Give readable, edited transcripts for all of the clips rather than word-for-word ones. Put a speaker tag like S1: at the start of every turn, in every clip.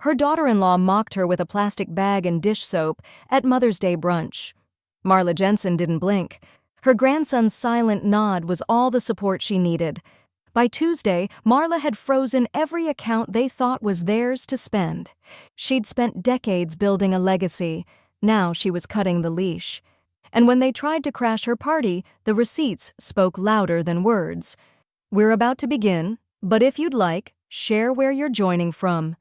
S1: Her daughter-in-law mocked her with a plastic bag and dish soap at Mother's Day brunch. Marla Jensen didn't blink. Her grandson's silent nod was all the support she needed. By Tuesday, Marla had frozen every account they thought was theirs to spend. She'd spent decades building a legacy. Now she was cutting the leash. And when they tried to crash her party, the receipts spoke louder than words. "We're about to begin, but if you'd like, share where you're joining from.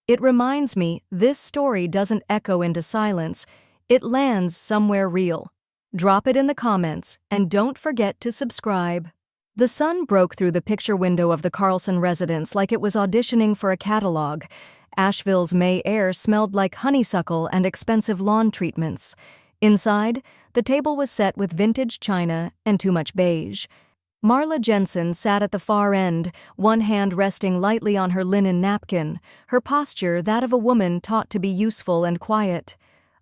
S1: It reminds me this story doesn't echo into silence. It lands somewhere real. Drop it in the comments, and don't forget to subscribe." The sun broke through the picture window of the Carlson residence like it was auditioning for a catalog. Asheville's May air smelled like honeysuckle and expensive lawn treatments. Inside, the table was set with vintage china and too much beige. Marla Jensen sat at the far end, one hand resting lightly on her linen napkin, her posture that of a woman taught to be useful and quiet.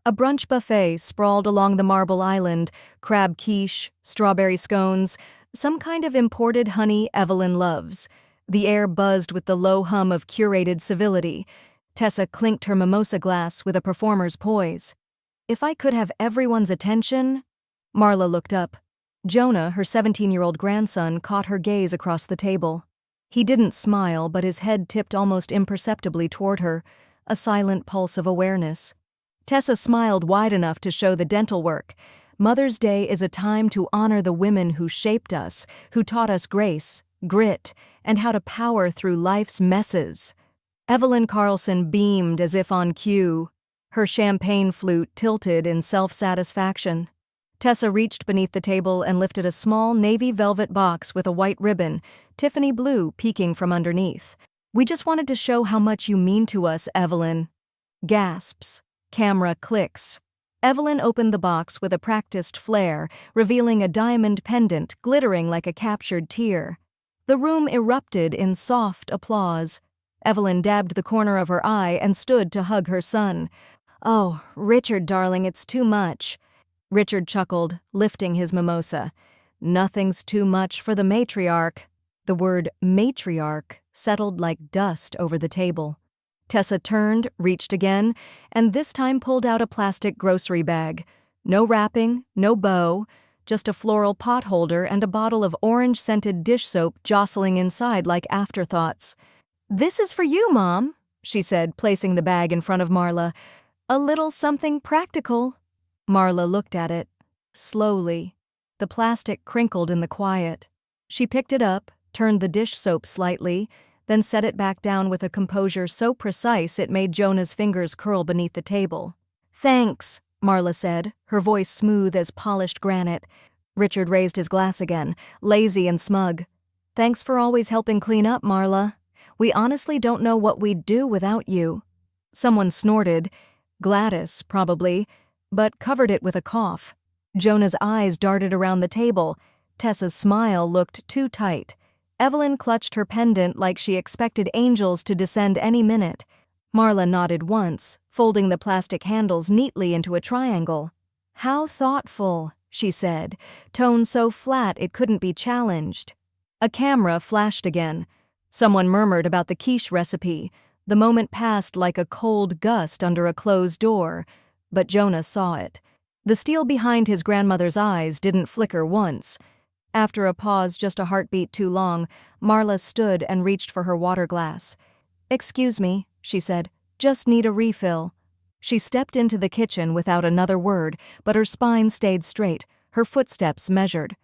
S1: A brunch buffet sprawled along the marble island, crab quiche, strawberry scones, some kind of imported honey Evelyn loves. The air buzzed with the low hum of curated civility. Tessa clinked her mimosa glass with a performer's poise. "If I could have everyone's attention—" Marla looked up. Jonah, her 17-year-old grandson, caught her gaze across the table. He didn't smile, but his head tipped almost imperceptibly toward her, a silent pulse of awareness. Tessa smiled wide enough to show the dental work. Mother's Day is a time to honor the women who shaped us, who taught us grace, grit, and how to power through life's messes. Evelyn Carlson beamed as if on cue. Her champagne flute tilted in self-satisfaction. Tessa reached beneath the table and lifted a small navy velvet box with a white ribbon, Tiffany blue peeking from underneath. "We just wanted to show how much you mean to us, Evelyn." Gasps. Camera clicks. Evelyn opened the box with a practiced flair, revealing a diamond pendant glittering like a captured tear. The room erupted in soft applause. Evelyn dabbed the corner of her eye and stood to hug her son. "Oh, Richard, darling, it's too much." Richard chuckled, lifting his mimosa. "Nothing's too much for the matriarch." The word matriarch settled like dust over the table. Tessa turned, reached again, and this time pulled out a plastic grocery bag. No wrapping, no bow, just a floral pot holder and a bottle of orange-scented dish soap jostling inside like afterthoughts. "This is for you, Mom," she said, placing the bag in front of Marla. "A little something practical." Marla looked at it. Slowly. The plastic crinkled in the quiet. She picked it up, turned the dish soap slightly, then set it back down with a composure so precise it made Jonah's fingers curl beneath the table. "Thanks," Marla said, her voice smooth as polished granite. Richard raised his glass again, lazy and smug. "Thanks for always helping clean up, Marla. We honestly don't know what we'd do without you." Someone snorted, Gladys, probably, but covered it with a cough. Jonah's eyes darted around the table. Tessa's smile looked too tight. Evelyn clutched her pendant like she expected angels to descend any minute. Marla nodded once, folding the plastic handles neatly into a triangle. "How thoughtful," she said, tone so flat it couldn't be challenged. A camera flashed again. Someone murmured about the quiche recipe. The moment passed like a cold gust under a closed door, but Jonah saw it. The steel behind his grandmother's eyes didn't flicker once. After a pause just a heartbeat too long, Marla stood and reached for her water glass. "Excuse me," she said, "just need a refill." She stepped into the kitchen without another word, but her spine stayed straight, her footsteps measured.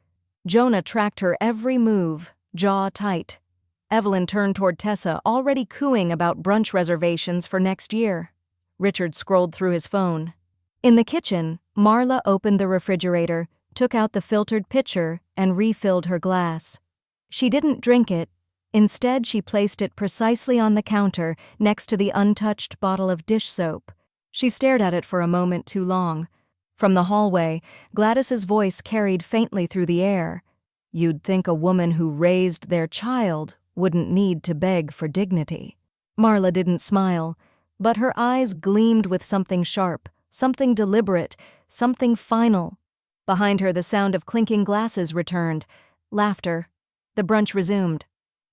S1: Jonah tracked her every move, jaw tight. Evelyn turned toward Tessa, already cooing about brunch reservations for next year. Richard scrolled through his phone. In the kitchen, Marla opened the refrigerator, took out the filtered pitcher, and refilled her glass. She didn't drink it. Instead, she placed it precisely on the counter next to the untouched bottle of dish soap. She stared at it for a moment too long. From the hallway, Gladys's voice carried faintly through the air. "You'd think a woman who raised their child wouldn't need to beg for dignity." Marla didn't smile, but her eyes gleamed with something sharp, something deliberate, something final. Behind her, the sound of clinking glasses returned. Laughter. The brunch resumed.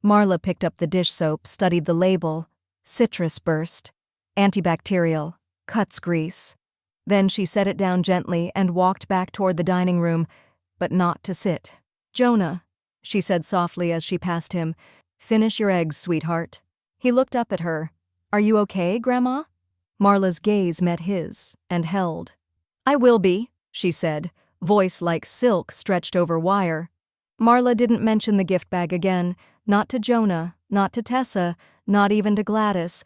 S1: Marla picked up the dish soap, studied the label. Citrus burst. Antibacterial. Cuts grease. Then she set it down gently and walked back toward the dining room, but not to sit. "Jonah," she said softly as she passed him, "finish your eggs, sweetheart." He looked up at her. "Are you okay, Grandma?" Marla's gaze met his and held. "I will be," she said, voice like silk stretched over wire. Marla didn't mention the gift bag again, not to Jonah, not to Tessa, not even to Gladys.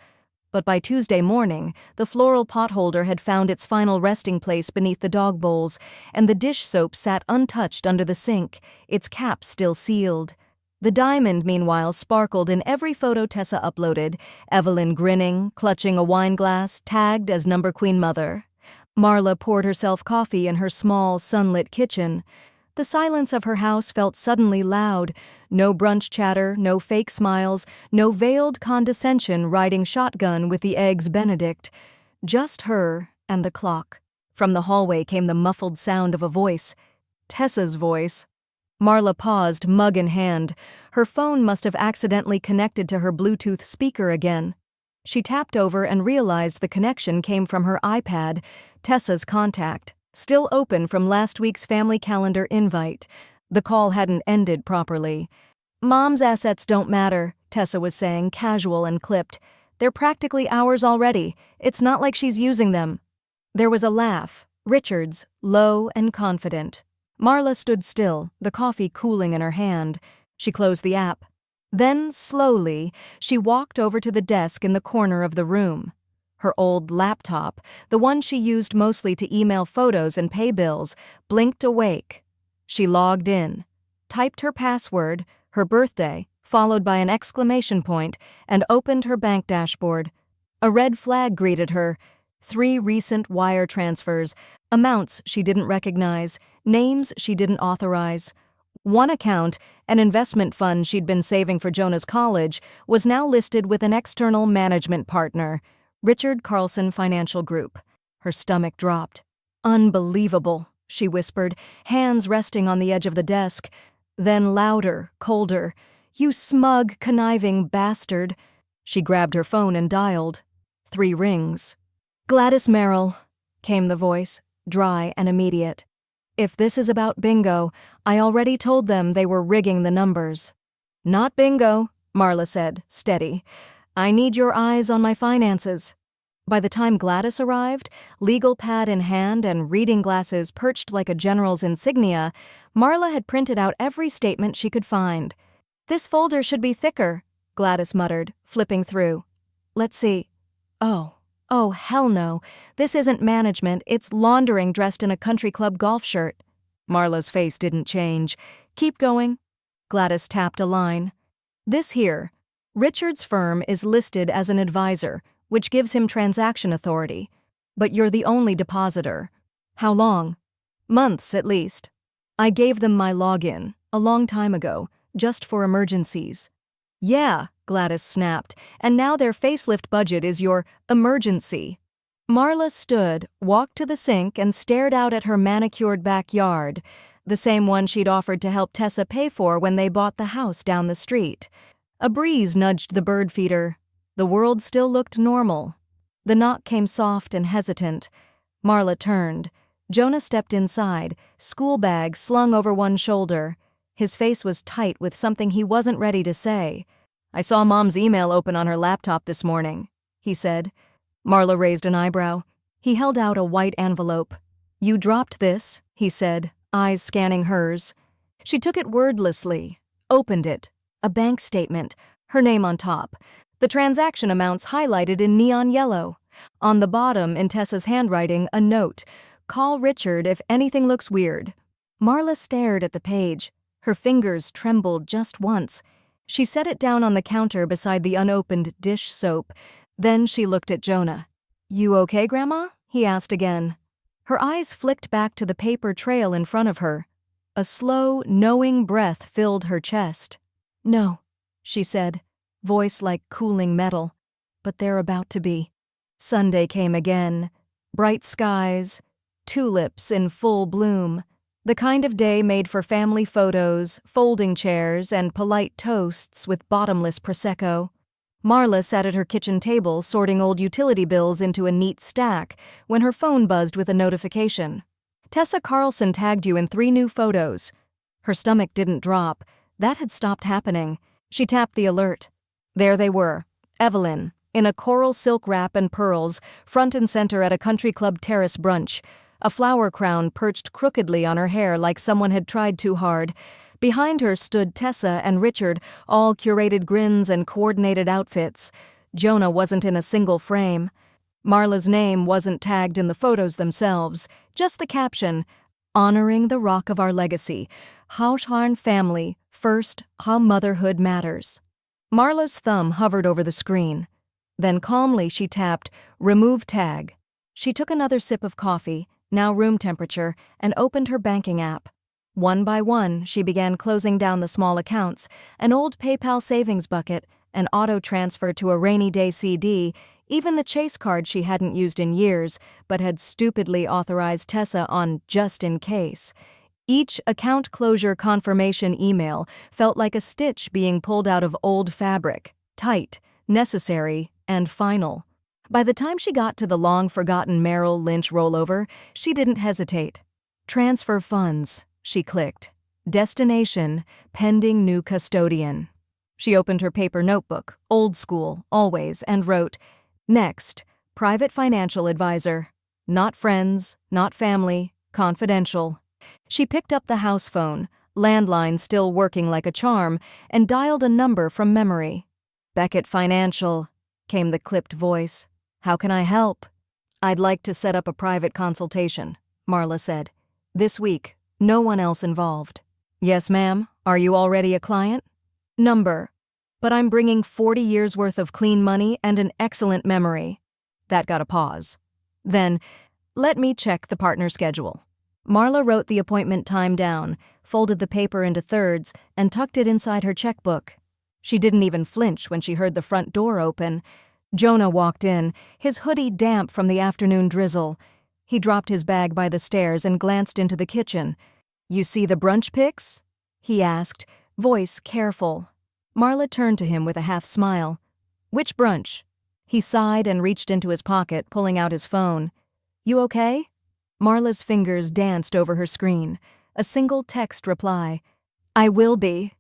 S1: But by Tuesday morning, the floral potholder had found its final resting place beneath the dog bowls, and the dish soap sat untouched under the sink, its cap still sealed. The diamond, meanwhile, sparkled in every photo Tessa uploaded, Evelyn grinning, clutching a wine glass, tagged as Number Queen Mother. Marla poured herself coffee in her small, sunlit kitchen. The silence of her house felt suddenly loud. No brunch chatter, no fake smiles, no veiled condescension riding shotgun with the eggs Benedict. Just her and the clock. From the hallway came the muffled sound of a voice. Tessa's voice. Marla paused, mug in hand. Her phone must have accidentally connected to her Bluetooth speaker again. She tapped over and realized the connection came from her iPad, Tessa's contact, still open from last week's family calendar invite. The call hadn't ended properly. "Mom's assets don't matter," Tessa was saying, casual and clipped. "They're practically ours already. It's not like she's using them." There was a laugh, Richard's, low and confident. Marla stood still, the coffee cooling in her hand. She closed the app. Then, slowly, she walked over to the desk in the corner of the room. Her old laptop, the one she used mostly to email photos and pay bills, blinked awake. She logged in, typed her password, her birthday, followed by an exclamation point, and opened her bank dashboard. A red flag greeted her. 3 recent wire transfers, amounts she didn't recognize, names she didn't authorize. One account, an investment fund she'd been saving for Jonah's college, was now listed with an external management partner, Richard Carlson Financial Group. Her stomach dropped. "Unbelievable," she whispered, hands resting on the edge of the desk. Then louder, colder. "You smug, conniving bastard." She grabbed her phone and dialed. 3 rings. "Gladys Merrill," came the voice, dry and immediate. "If this is about bingo, I already told them they were rigging the numbers." "Not bingo," Marla said, steady. "I need your eyes on my finances." By the time Gladys arrived, legal pad in hand and reading glasses perched like a general's insignia, Marla had printed out every statement she could find. "This folder should be thicker," Gladys muttered, flipping through. "Let's see. Oh, hell no. This isn't management, it's laundering dressed in a country club golf shirt." Marla's face didn't change. "Keep going." Gladys tapped a line. "This here. Richard's firm is listed as an advisor, which gives him transaction authority. But you're the only depositor." "How long?" "Months, at least. I gave them my login, a long time ago, just for emergencies." "Yeah," Gladys snapped, "and now their facelift budget is your emergency." Marla stood, walked to the sink, and stared out at her manicured backyard, the same one she'd offered to help Tessa pay for when they bought the house down the street. A breeze nudged the bird feeder. The world still looked normal. The knock came soft and hesitant. Marla turned. Jonah stepped inside, school bag slung over one shoulder. His face was tight with something he wasn't ready to say. "I saw Mom's email open on her laptop this morning," he said. Marla raised an eyebrow. He held out a white envelope. "You dropped this," he said, eyes scanning hers. She took it wordlessly, opened it. A bank statement, her name on top. The transaction amounts highlighted in neon yellow. On the bottom, in Tessa's handwriting, a note. "Call Richard if anything looks weird." Marla stared at the page. Her fingers trembled just once. She set it down on the counter beside the unopened dish soap. Then she looked at Jonah. "You okay, Grandma?" he asked again. Her eyes flicked back to the paper trail in front of her. A slow, knowing breath filled her chest. "No," she said, voice like cooling metal. "But they're about to be." Sunday came again. Bright skies, tulips in full bloom. The kind of day made for family photos, folding chairs, and polite toasts with bottomless Prosecco. Marla sat at her kitchen table sorting old utility bills into a neat stack when her phone buzzed with a notification. Tessa Carlson tagged you in 3 new photos. Her stomach didn't drop. That had stopped happening. She tapped the alert. There they were. Evelyn, in a coral silk wrap and pearls, front and center at a country club terrace brunch. A flower crown perched crookedly on her hair like someone had tried too hard. Behind her stood Tessa and Richard, all curated grins and coordinated outfits. Jonah wasn't in a single frame. Marla's name wasn't tagged in the photos themselves, just the caption, "Honoring the rock of our legacy. Hausharn family, first, how motherhood matters." Marla's thumb hovered over the screen. Then calmly she tapped, "Remove tag." She took another sip of coffee, now room temperature, and opened her banking app. One by one, she began closing down the small accounts, an old PayPal savings bucket, an auto transfer to a rainy day CD, even the Chase card she hadn't used in years, but had stupidly authorized Tessa on just in case. Each account closure confirmation email felt like a stitch being pulled out of old fabric, tight, necessary, and final. By the time she got to the long-forgotten Merrill Lynch rollover, she didn't hesitate. Transfer funds, she clicked. Destination, pending new custodian. She opened her paper notebook, old school, always, and wrote, "Next, private financial advisor. Not friends, not family, confidential." She picked up the house phone, landline still working like a charm, and dialed a number from memory. "Beckett Financial," came the clipped voice. "How can I help?" "I'd like to set up a private consultation," Marla said. "This week, no one else involved." "Yes, ma'am. Are you already a client?" "Number. But I'm bringing 40 years' worth of clean money and an excellent memory." That got a pause. Then, "Let me check the partner schedule." Marla wrote the appointment time down, folded the paper into thirds, and tucked it inside her checkbook. She didn't even flinch when she heard the front door open. Jonah walked in, his hoodie damp from the afternoon drizzle. He dropped his bag by the stairs and glanced into the kitchen. "You see the brunch pics?" he asked, voice careful. Marla turned to him with a half smile. "Which brunch?" He sighed and reached into his pocket, pulling out his phone. "You okay?" Marla's fingers danced over her screen. A single text reply. "I will be."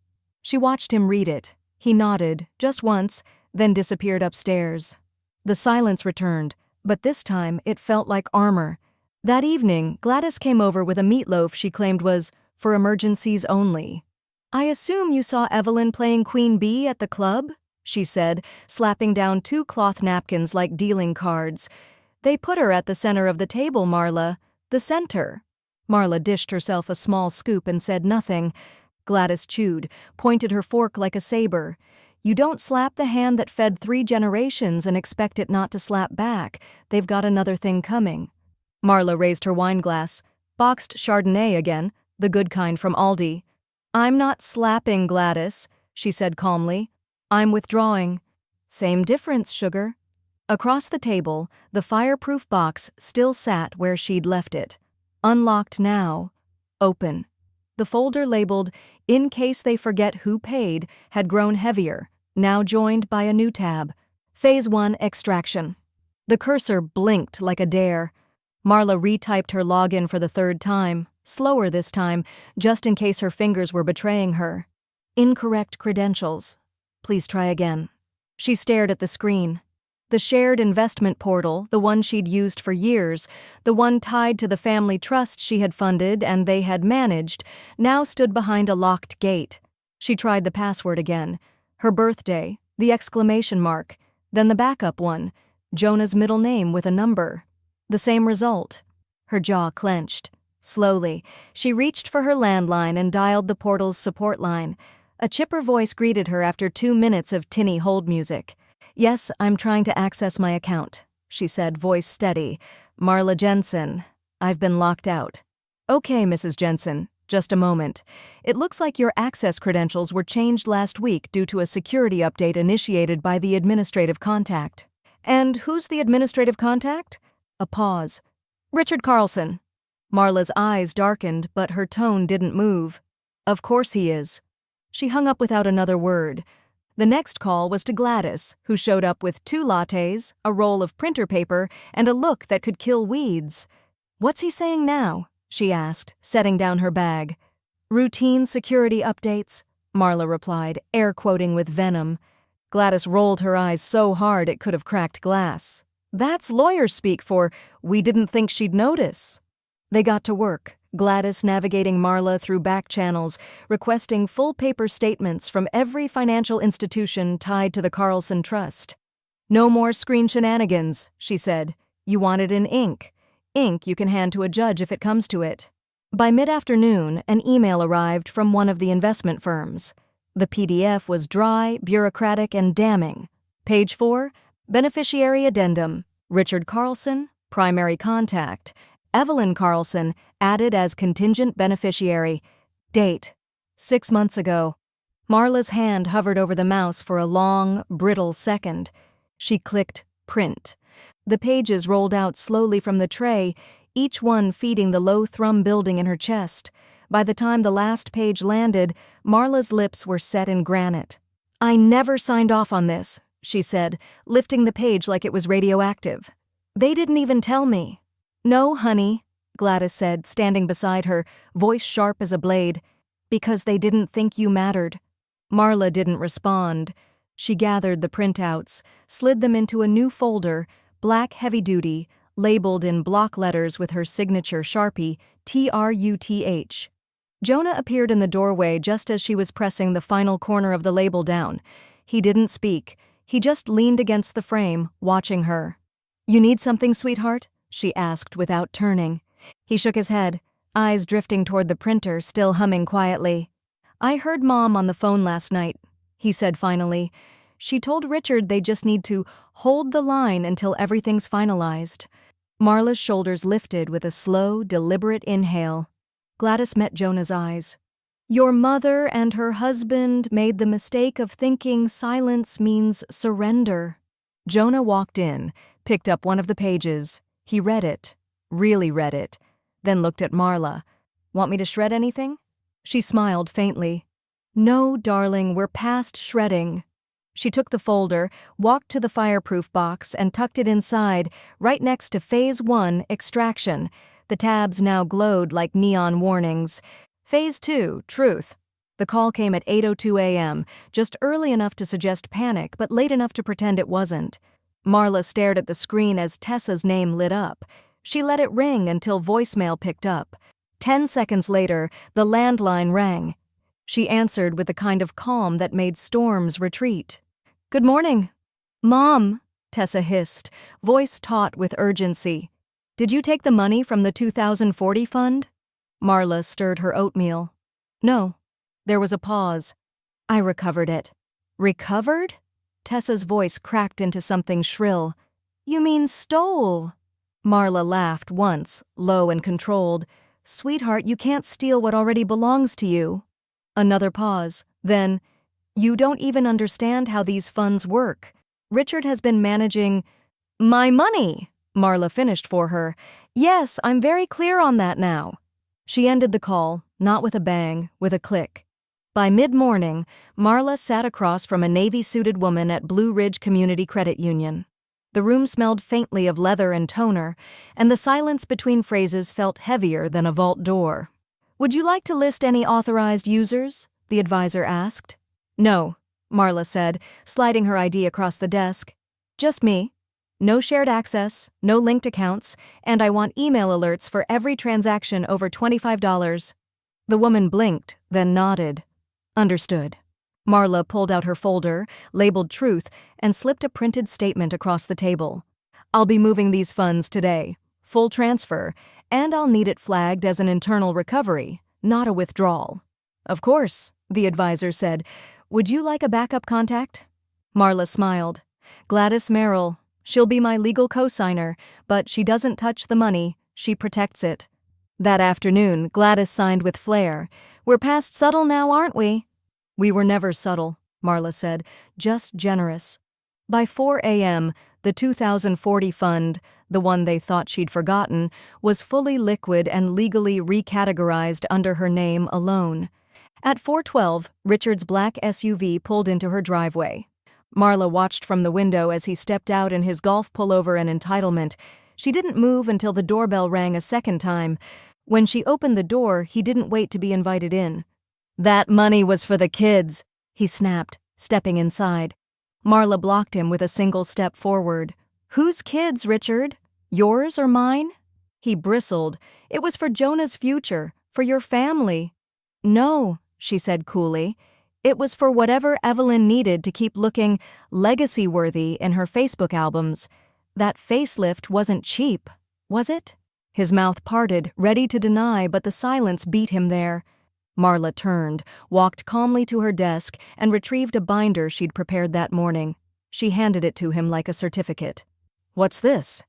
S1: She watched him read it. He nodded, just once, then disappeared upstairs. The silence returned, but this time it felt like armor. That evening, Gladys came over with a meatloaf she claimed was for emergencies only. "I assume you saw Evelyn playing Queen Bee at the club?" she said, slapping down 2 cloth napkins like dealing cards. "They put her at the center of the table, Marla. The center." Marla dished herself a small scoop and said nothing. Gladys chewed, pointed her fork like a saber. "You don't slap the hand that fed 3 generations and expect it not to slap back. They've got another thing coming." Marla raised her wine glass. "Boxed Chardonnay again, the good kind from Aldi." "I'm not slapping, Gladys," she said calmly. "I'm withdrawing." "Same difference, sugar." Across the table, the fireproof box still sat where she'd left it. Unlocked now. Open. The folder labeled, "In case they forget who paid," had grown heavier, now joined by a new tab. Phase 1 Extraction. The cursor blinked like a dare. Marla retyped her login for the 3rd time, slower this time, just in case her fingers were betraying her. "Incorrect credentials. Please try again." She stared at the screen. The shared investment portal, the one she'd used for years, the one tied to the family trust she had funded and they had managed, now stood behind a locked gate. She tried the password again. Her birthday, the exclamation mark, then the backup one, Jonah's middle name with a number. The same result. Her jaw clenched. Slowly, she reached for her landline and dialed the portal's support line. A chipper voice greeted her after 2 minutes of tinny hold music. "Yes, I'm trying to access my account," she said, voice steady. "Marla Jensen. I've been locked out." "Okay, Mrs. Jensen. Just a moment. It looks like your access credentials were changed last week due to a security update initiated by the administrative contact." "And who's the administrative contact?" A pause. "Richard Carlson." Marla's eyes darkened, but her tone didn't move. "Of course he is." She hung up without another word. The next call was to Gladys, who showed up with 2 lattes, a roll of printer paper, and a look that could kill weeds. "What's he saying now?" she asked, setting down her bag. "Routine security updates," Marla replied, air quoting with venom. Gladys rolled her eyes so hard it could have cracked glass. "That's lawyer speak for, we didn't think she'd notice." They got to work, Gladys navigating Marla through back channels, requesting full paper statements from every financial institution tied to the Carlson Trust. "No more screen shenanigans," she said. "You want it in ink. Ink you can hand to a judge if it comes to it." By mid-afternoon, an email arrived from one of the investment firms. The PDF was dry, bureaucratic, and damning. Page 4, Beneficiary Addendum. Richard Carlson, primary contact. Evelyn Carlson, added as contingent beneficiary. Date: 6 months ago. Marla's hand hovered over the mouse for a long, brittle second. She clicked print. The pages rolled out slowly from the tray, each one feeding the low thrum building in her chest. By the time the last page landed, Marla's lips were set in granite. "I never signed off on this," she said, lifting the page like it was radioactive. "They didn't even tell me." "No, honey," Gladys said, standing beside her, voice sharp as a blade, "because they didn't think you mattered." Marla didn't respond. She gathered the printouts, slid them into a new folder, black heavy-duty, labeled in block letters with her signature Sharpie, TRUTH. Jonah appeared in the doorway just as she was pressing the final corner of the label down. He didn't speak. He just leaned against the frame, watching her. "You need something, sweetheart?" she asked without turning. He shook his head, eyes drifting toward the printer, still humming quietly. "I heard Mom on the phone last night," he said finally. "She told Richard they just need to hold the line until everything's finalized." Marla's shoulders lifted with a slow, deliberate inhale. Gladys met Jonah's eyes. "Your mother and her husband made the mistake of thinking silence means surrender." Jonah walked in, picked up one of the pages. He read it, really read it, then looked at Marla. "Want me to shred anything?" She smiled faintly. "No, darling, we're past shredding." She took the folder, walked to the fireproof box, and tucked it inside, right next to Phase 1, Extraction. The tabs now glowed like neon warnings. Phase 2, Truth. The call came at 8:02 a.m., just early enough to suggest panic, but late enough to pretend it wasn't. Marla stared at the screen as Tessa's name lit up. She let it ring until voicemail picked up. 10 seconds later, the landline rang. She answered with the kind of calm that made storms retreat. "Good morning." "Mom," Tessa hissed, voice taut with urgency. "Did you take the money from the 2040 fund?" Marla stirred her oatmeal. "No." There was a pause. "I recovered it." "Recovered?" Tessa's voice cracked into something shrill. "You mean stole?" Marla laughed once, low and controlled. "Sweetheart, you can't steal what already belongs to you." Another pause. Then, "You don't even understand how these funds work. Richard has been managing—" "My money!" Marla finished for her. "Yes, I'm very clear on that now." She ended the call, not with a bang, with a click. By mid-morning, Marla sat across from a navy-suited woman at Blue Ridge Community Credit Union. The room smelled faintly of leather and toner, and the silence between phrases felt heavier than a vault door. "Would you like to list any authorized users?" the advisor asked. "No," Marla said, sliding her ID across the desk. "Just me. No shared access, no linked accounts, and I want email alerts for every transaction over $25. The woman blinked, then nodded. "Understood." Marla pulled out her folder, labeled Truth, and slipped a printed statement across the table. "I'll be moving these funds today. Full transfer, and I'll need it flagged as an internal recovery, not a withdrawal." "Of course," the advisor said. "Would you like a backup contact?" Marla smiled. "Gladys Merrill. She'll be my legal co-signer, but she doesn't touch the money, she protects it." That afternoon, Gladys signed with flair. "We're past subtle now, aren't we?" "We were never subtle," Marla said, "just generous." By 4 a.m., the 2040 fund, the one they thought she'd forgotten, was fully liquid and legally recategorized under her name alone. At 4:12, Richard's black SUV pulled into her driveway. Marla watched from the window as he stepped out in his golf pullover and entitlement. She didn't move until the doorbell rang a second time. When she opened the door, he didn't wait to be invited in. "That money was for the kids," he snapped, stepping inside. Marla blocked him with a single step forward. "Whose kids, Richard? Yours or mine?" He bristled. "It was for Jonah's future, for your family." "No," she said coolly. "It was for whatever Evelyn needed to keep looking legacy-worthy in her Facebook albums. That facelift wasn't cheap, was it?" His mouth parted, ready to deny, but the silence beat him there. Marla turned, walked calmly to her desk, and retrieved a binder she'd prepared that morning. She handed it to him like a certificate. "What's this?"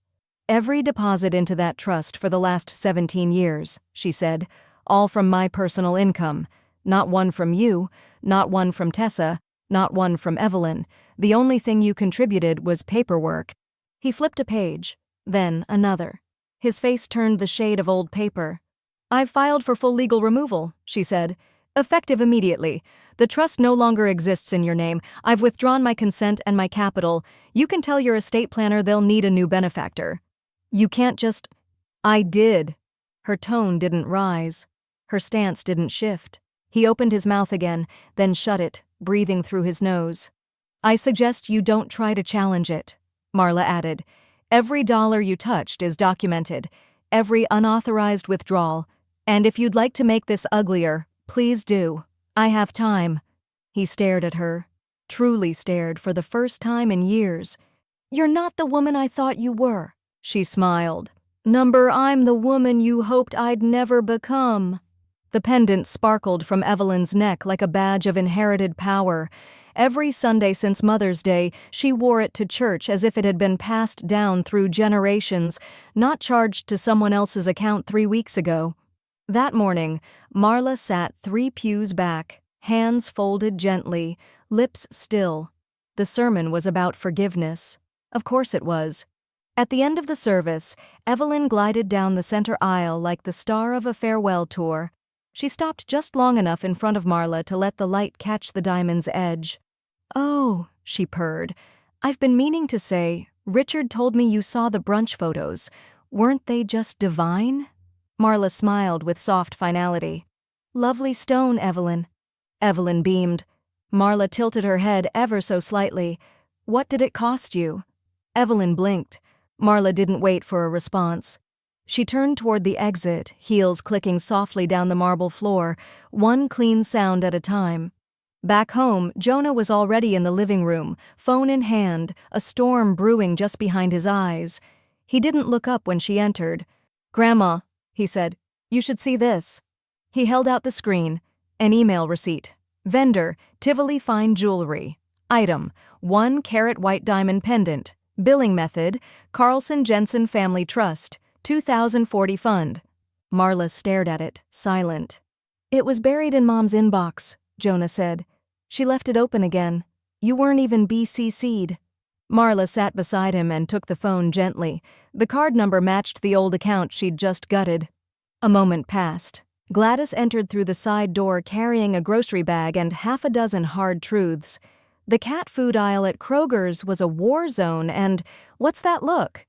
S1: "Every deposit into that trust for the last 17 years, she said. "All from my personal income. Not one from you, not one from Tessa, not one from Evelyn. The only thing you contributed was paperwork." He flipped a page, then another. His face turned the shade of old paper. "I've filed for full legal removal," she said. "Effective immediately. The trust no longer exists in your name. I've withdrawn my consent and my capital. You can tell your estate planner they'll need a new benefactor. You can't just—" "I did." Her tone didn't rise. Her stance didn't shift. He opened his mouth again, then shut it, breathing through his nose. "I suggest you don't try to challenge it," Marla added. "Every dollar you touched is documented. Every unauthorized withdrawal. And if you'd like to make this uglier, please do. I have time." He stared at her. Truly stared for the first time in years. "You're not the woman I thought you were," she smiled. "I'm the woman you hoped I'd never become." The pendant sparkled from Evelyn's neck like a badge of inherited power. Every Sunday since Mother's Day, she wore it to church as if it had been passed down through generations, not charged to someone else's account 3 weeks ago. That morning, Marla sat 3 pews back, hands folded gently, lips still. The sermon was about forgiveness. Of course it was. At the end of the service, Evelyn glided down the center aisle like the star of a farewell tour. She stopped just long enough in front of Marla to let the light catch the diamond's edge. "Oh," she purred. "I've been meaning to say, Richard told me you saw the brunch photos. Weren't they just divine?" Marla smiled with soft finality. "Lovely stone, Evelyn." Evelyn beamed. Marla tilted her head ever so slightly. "What did it cost you?" Evelyn blinked. Marla didn't wait for a response. She turned toward the exit, heels clicking softly down the marble floor, one clean sound at a time. Back home, Jonah was already in the living room, phone in hand, a storm brewing just behind his eyes. He didn't look up when she entered. "Grandma," he said, "you should see this." He held out the screen. An email receipt. Vendor, Tivoli Fine Jewelry. Item, 1 carat white diamond pendant. Billing method, Carlson Jensen Family Trust. 2040 fund. Marla stared at it, silent. "It was buried in Mom's inbox," Jonah said. "She left it open again. You weren't even BCC'd. Marla sat beside him and took the phone gently. The card number matched the old account she'd just gutted. A moment passed. Gladys entered through the side door carrying a grocery bag and 6 hard truths. The cat food aisle at Kroger's was a war zone and, what's that look?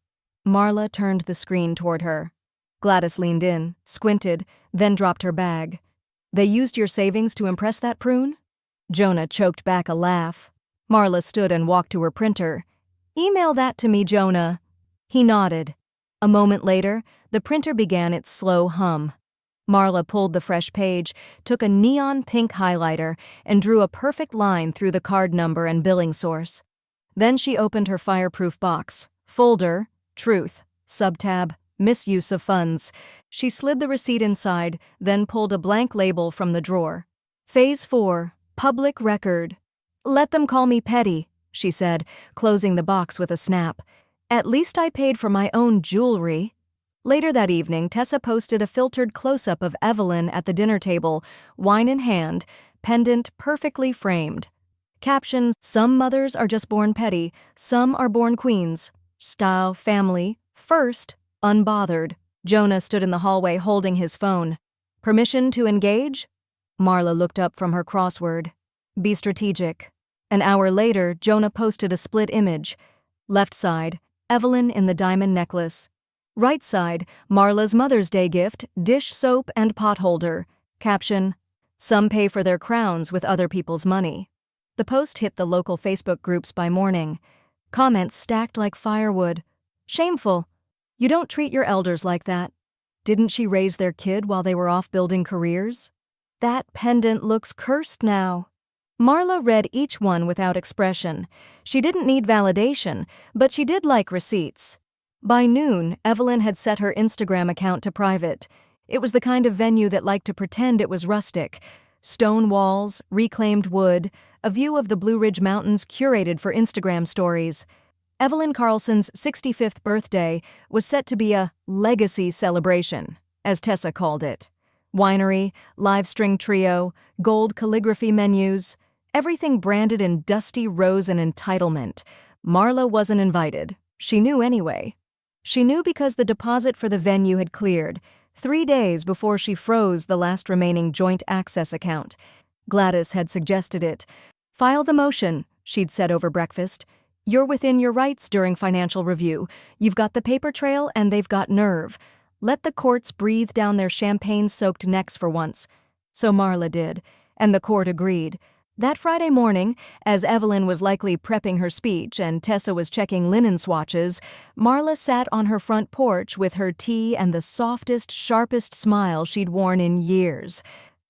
S1: Marla turned the screen toward her. Gladys leaned in, squinted, then dropped her bag. "They used your savings to impress that prune?" Jonah choked back a laugh. Marla stood and walked to her printer. "Email that to me, Jonah." He nodded. A moment later, the printer began its slow hum. Marla pulled the fresh page, took a neon pink highlighter, and drew a perfect line through the card number and billing source. Then she opened her fireproof box. Folder, Truth, subtab, Misuse of funds. She slid the receipt inside, then pulled a blank label from the drawer. Phase 4, Public Record. "Let them call me petty," she said, closing the box with a snap. "At least I paid for my own jewelry." Later that evening, Tessa posted a filtered close-up of Evelyn at the dinner table, wine in hand, pendant perfectly framed. Caption, "Some mothers are just born petty, some are born queens. Style, family, first, unbothered." Jonah stood in the hallway holding his phone. "Permission to engage?" Marla looked up from her crossword. Be strategic. An hour later, Jonah posted a split image. Left side, Evelyn in the diamond necklace. Right side, Marla's Mother's Day gift, dish soap and pot holder. Caption, some pay for their crowns with other people's money. The post hit the local Facebook groups by morning. Comments stacked like firewood. Shameful. You don't treat your elders like that. Didn't she raise their kid while they were off building careers? That pendant looks cursed now. Marla read each one without expression. She didn't need validation, but she did like receipts. By noon, Evelyn had set her Instagram account to private. It was the kind of venue that liked to pretend it was rustic. Stone walls, reclaimed wood, a view of the Blue Ridge Mountains curated for Instagram stories. Evelyn Carlson's 65th birthday was set to be a legacy celebration, as Tessa called it. Winery, live string trio, gold calligraphy menus, everything branded in dusty rose and entitlement. Marla wasn't invited. She knew anyway. She knew because the deposit for the venue had cleared, 3 days before she froze the last remaining joint access account. Gladys had suggested it. File the motion, she'd said over breakfast. You're within your rights during financial review. You've got the paper trail and they've got nerve. Let the courts breathe down their champagne-soaked necks for once. So Marla did, and the court agreed. That Friday morning, as Evelyn was likely prepping her speech and Tessa was checking linen swatches, Marla sat on her front porch with her tea and the softest, sharpest smile she'd worn in years.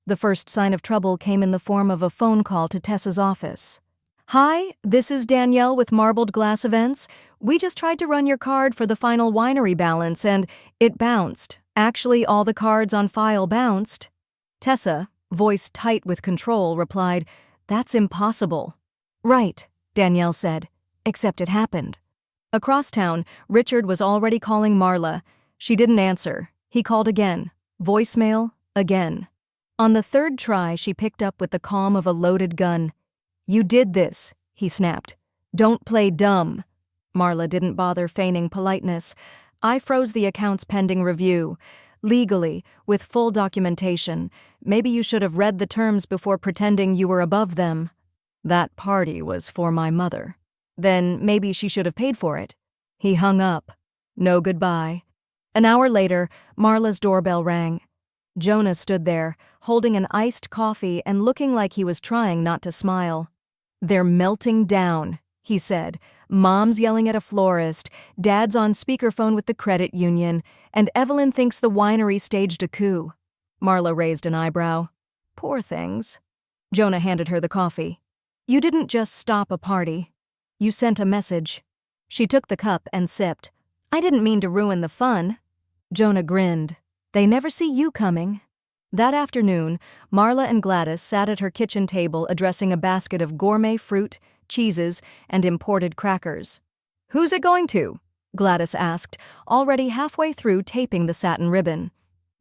S1: The first sign of trouble came in the form of a phone call to Tessa's office. Hi, this is Danielle with Marbled Glass Events. We just tried to run your card for the final winery balance and it bounced. Actually, all the cards on file bounced. Tessa, voice tight with control, replied, That's impossible. Right, Danielle said, except it happened. Across town, Richard was already calling Marla. She didn't answer. He called again. Voicemail, again. On the third try, she picked up with the calm of a loaded gun. You did this, he snapped. Don't play dumb. Marla didn't bother feigning politeness. I froze the accounts pending review. Legally, with full documentation. Maybe you should have read the terms before pretending you were above them. That party was for my mother. Then maybe she should have paid for it. He hung up. No goodbye. An hour later, Marla's doorbell rang. Jonah stood there, holding an iced coffee and looking like he was trying not to smile. They're melting down, he said. Mom's yelling at a florist, Dad's on speakerphone with the credit union, and Evelyn thinks the winery staged a coup. Marla raised an eyebrow. Poor things. Jonah handed her the coffee. You didn't just stop a party. You sent a message. She took the cup and sipped. I didn't mean to ruin the fun. Jonah grinned. They never see you coming. That afternoon, Marla and Gladys sat at her kitchen table addressing a basket of gourmet fruit, cheeses, and imported crackers. Who's it going to? Gladys asked, already halfway through taping the satin ribbon.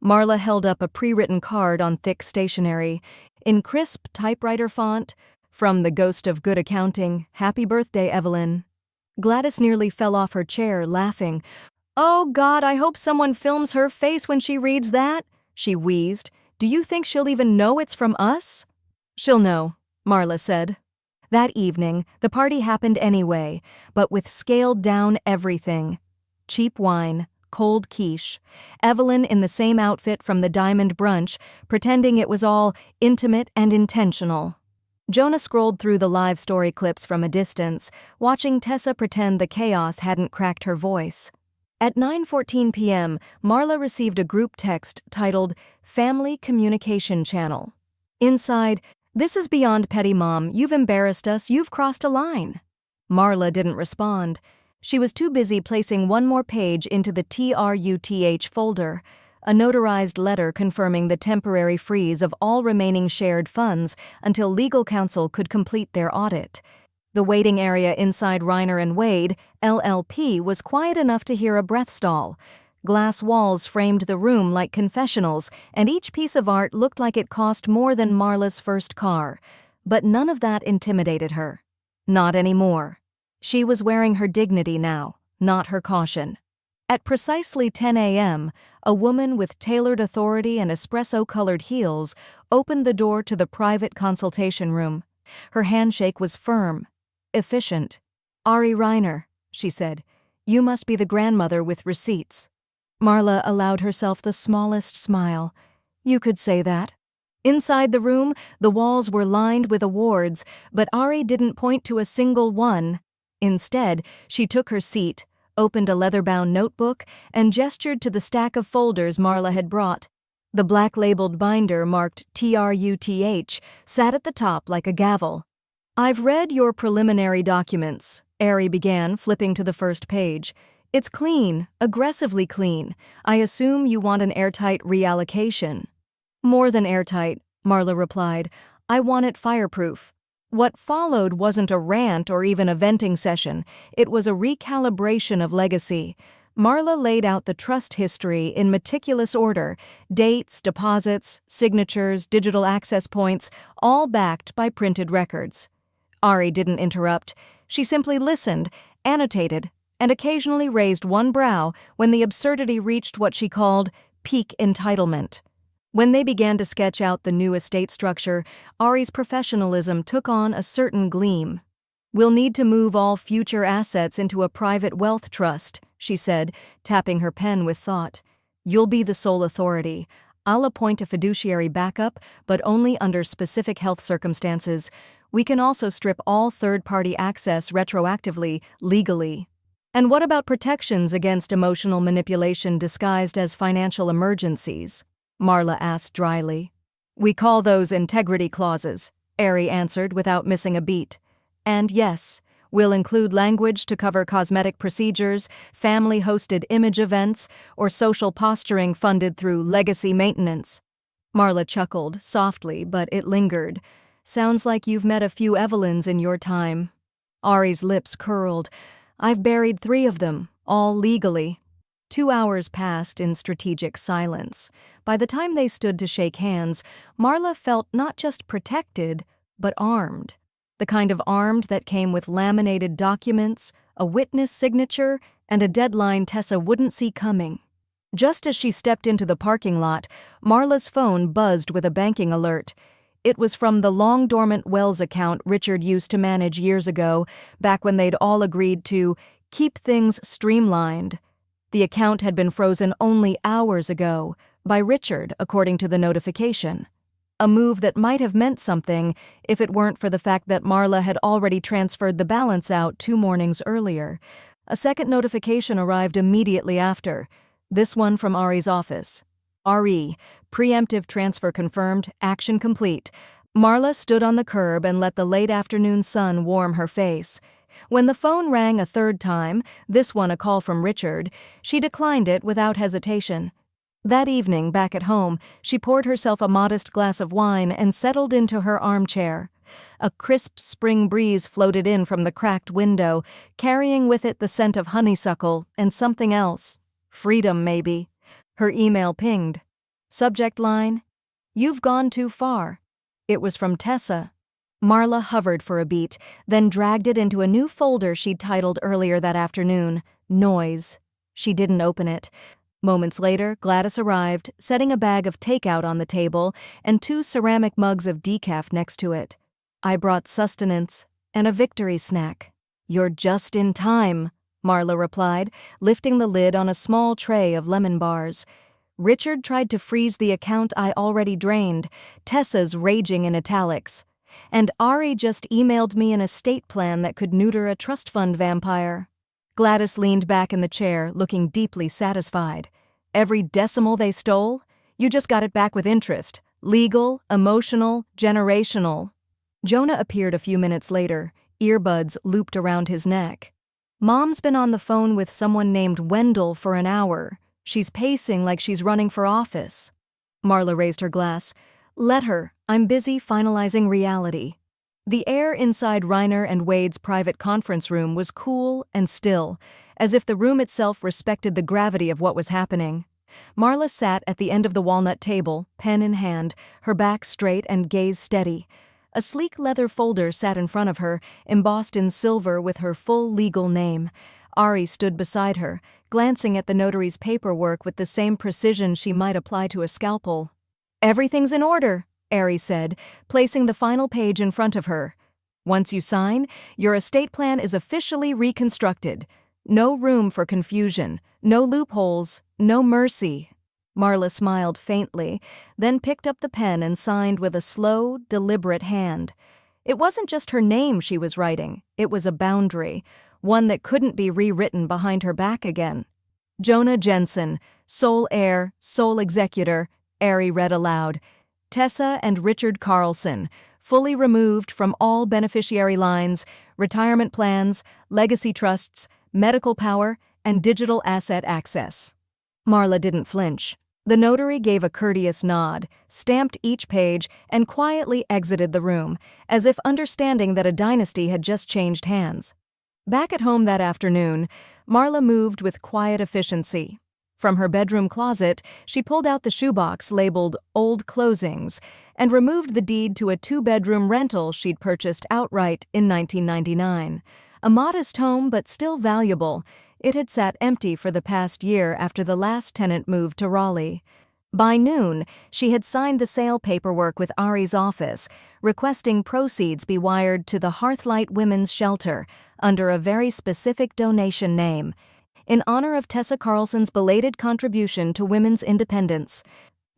S1: Marla held up a pre-written card on thick stationery. In crisp typewriter font, from the ghost of good accounting, Happy birthday, Evelyn. Gladys nearly fell off her chair, laughing. Oh, God, I hope someone films her face when she reads that, she wheezed. Do you think she'll even know it's from us? She'll know, Marla said. That evening, the party happened anyway, but with scaled-down everything. Cheap wine, cold quiche, Evelyn in the same outfit from the diamond brunch, pretending it was all intimate and intentional. Jonah scrolled through the live story clips from a distance, watching Tessa pretend the chaos hadn't cracked her voice. At 9:14 p.m., Marla received a group text titled Family Communication Channel. Inside, This is beyond petty, Mom. You've embarrassed us. You've crossed a line. Marla didn't respond. She was too busy placing one more page into the TRUTH folder, a notarized letter confirming the temporary freeze of all remaining shared funds until legal counsel could complete their audit. The waiting area inside Reiner and Wade, LLP, was quiet enough to hear a breath stall. Glass walls framed the room like confessionals, and each piece of art looked like it cost more than Marla's first car. But none of that intimidated her. Not anymore. She was wearing her dignity now, not her caution. At precisely 10 a.m., a woman with tailored authority and espresso-colored heels opened the door to the private consultation room. Her handshake was firm, efficient. "Ari Reiner," she said. "You must be the grandmother with receipts." Marla allowed herself the smallest smile. "You could say that." Inside the room, the walls were lined with awards, but Ari didn't point to a single one. Instead, she took her seat, opened a leather-bound notebook, and gestured to the stack of folders Marla had brought. The black-labeled binder marked TRUTH sat at the top like a gavel. "I've read your preliminary documents," Ari began, flipping to the first page. "It's clean, aggressively clean. I assume you want an airtight reallocation." "More than airtight," Marla replied. "I want it fireproof." What followed wasn't a rant or even a venting session. It was a recalibration of legacy. Marla laid out the trust history in meticulous order: dates, deposits, signatures, digital access points, all backed by printed records. Ari didn't interrupt. She simply listened, annotated, and occasionally raised one brow when the absurdity reached what she called peak entitlement. When they began to sketch out the new estate structure, Ari's professionalism took on a certain gleam. "We'll need to move all future assets into a private wealth trust," she said, tapping her pen with thought. "You'll be the sole authority. I'll appoint a fiduciary backup, but only under specific health circumstances. We can also strip all third-party access retroactively, legally." "And what about protections against emotional manipulation disguised as financial emergencies?" Marla asked dryly. "We call those integrity clauses," Ari answered without missing a beat. "And yes, we'll include language to cover cosmetic procedures, family-hosted image events, or social posturing funded through legacy maintenance." Marla chuckled, softly, but it lingered. "Sounds like you've met a few Evelyns in your time." Ari's lips curled. "I've buried 3 of them, all legally." 2 hours passed in strategic silence. By the time they stood to shake hands, Marla felt not just protected, but armed. The kind of armed that came with laminated documents, a witness signature, and a deadline Tessa wouldn't see coming. Just as she stepped into the parking lot, Marla's phone buzzed with a banking alert. It was from the long-dormant Wells account Richard used to manage years ago, back when they'd all agreed to keep things streamlined. The account had been frozen only hours ago, by Richard, according to the notification. A move that might have meant something if it weren't for the fact that Marla had already transferred the balance out 2 mornings earlier. A second notification arrived immediately after, this one from Ari's office. "RE, preemptive transfer confirmed, action complete." Marla stood on the curb and let the late afternoon sun warm her face. When the phone rang a third time, this one a call from Richard, she declined it without hesitation. That evening, back at home, she poured herself a modest glass of wine and settled into her armchair. A crisp spring breeze floated in from the cracked window, carrying with it the scent of honeysuckle and something else. Freedom, maybe. Her email pinged. Subject line: "You've gone too far." It was from Tessa. Marla hovered for a beat, then dragged it into a new folder she'd titled earlier that afternoon, Noise. She didn't open it. Moments later, Gladys arrived, setting a bag of takeout on the table and 2 ceramic mugs of decaf next to it. "I brought sustenance and a victory snack." "You're just in time," Marla replied, lifting the lid on a small tray of lemon bars. "Richard tried to freeze the account I already drained," Tessa's raging in italics. "And Ari just emailed me an estate plan that could neuter a trust fund vampire." Gladys leaned back in the chair, looking deeply satisfied. "Every decimal they stole? You just got it back with interest. Legal, emotional, generational." Jonah appeared a few minutes later, earbuds looped around his neck. "Mom's been on the phone with someone named Wendell for an hour. She's pacing like she's running for office." Marla raised her glass. "Let her. I'm busy finalizing reality." The air inside Reiner and Wade's private conference room was cool and still, as if the room itself respected the gravity of what was happening. Marla sat at the end of the walnut table, pen in hand, her back straight and gaze steady. A sleek leather folder sat in front of her, embossed in silver with her full legal name. Ari stood beside her, glancing at the notary's paperwork with the same precision she might apply to a scalpel. "Everything's in order," Ari said, placing the final page in front of her. "Once you sign, your estate plan is officially reconstructed. No room for confusion, no loopholes, no mercy." Marla smiled faintly, then picked up the pen and signed with a slow, deliberate hand. It wasn't just her name she was writing, it was a boundary, one that couldn't be rewritten behind her back again. "Jonah Jensen, sole heir, sole executor," Ari read aloud. "Tessa and Richard Carlson, fully removed from all beneficiary lines, retirement plans, legacy trusts, medical power, and digital asset access." Marla didn't flinch. The notary gave a courteous nod, stamped each page, and quietly exited the room, as if understanding that a dynasty had just changed hands. Back at home that afternoon, Marla moved with quiet efficiency. From her bedroom closet, she pulled out the shoebox labeled Old Closings and removed the deed to a 2-bedroom rental she'd purchased outright in 1999. A modest home, but still valuable. It had sat empty for the past year after the last tenant moved to Raleigh. By noon, she had signed the sale paperwork with Ari's office, requesting proceeds be wired to the Hearthlight Women's Shelter under a very specific donation name, in honor of Tessa Carlson's belated contribution to women's independence.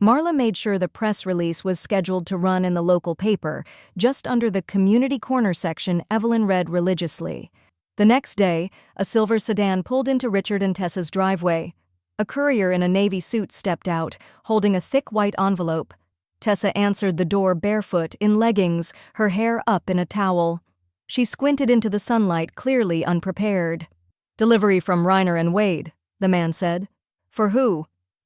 S1: Marla made sure the press release was scheduled to run in the local paper, just under the community corner section Evelyn read religiously. The next day, a silver sedan pulled into Richard and Tessa's driveway. A courier in a navy suit stepped out, holding a thick white envelope. Tessa answered the door barefoot, in leggings, her hair up in a towel. She squinted into the sunlight, clearly unprepared. "Delivery from Reiner and Wade," the man said. "For who?"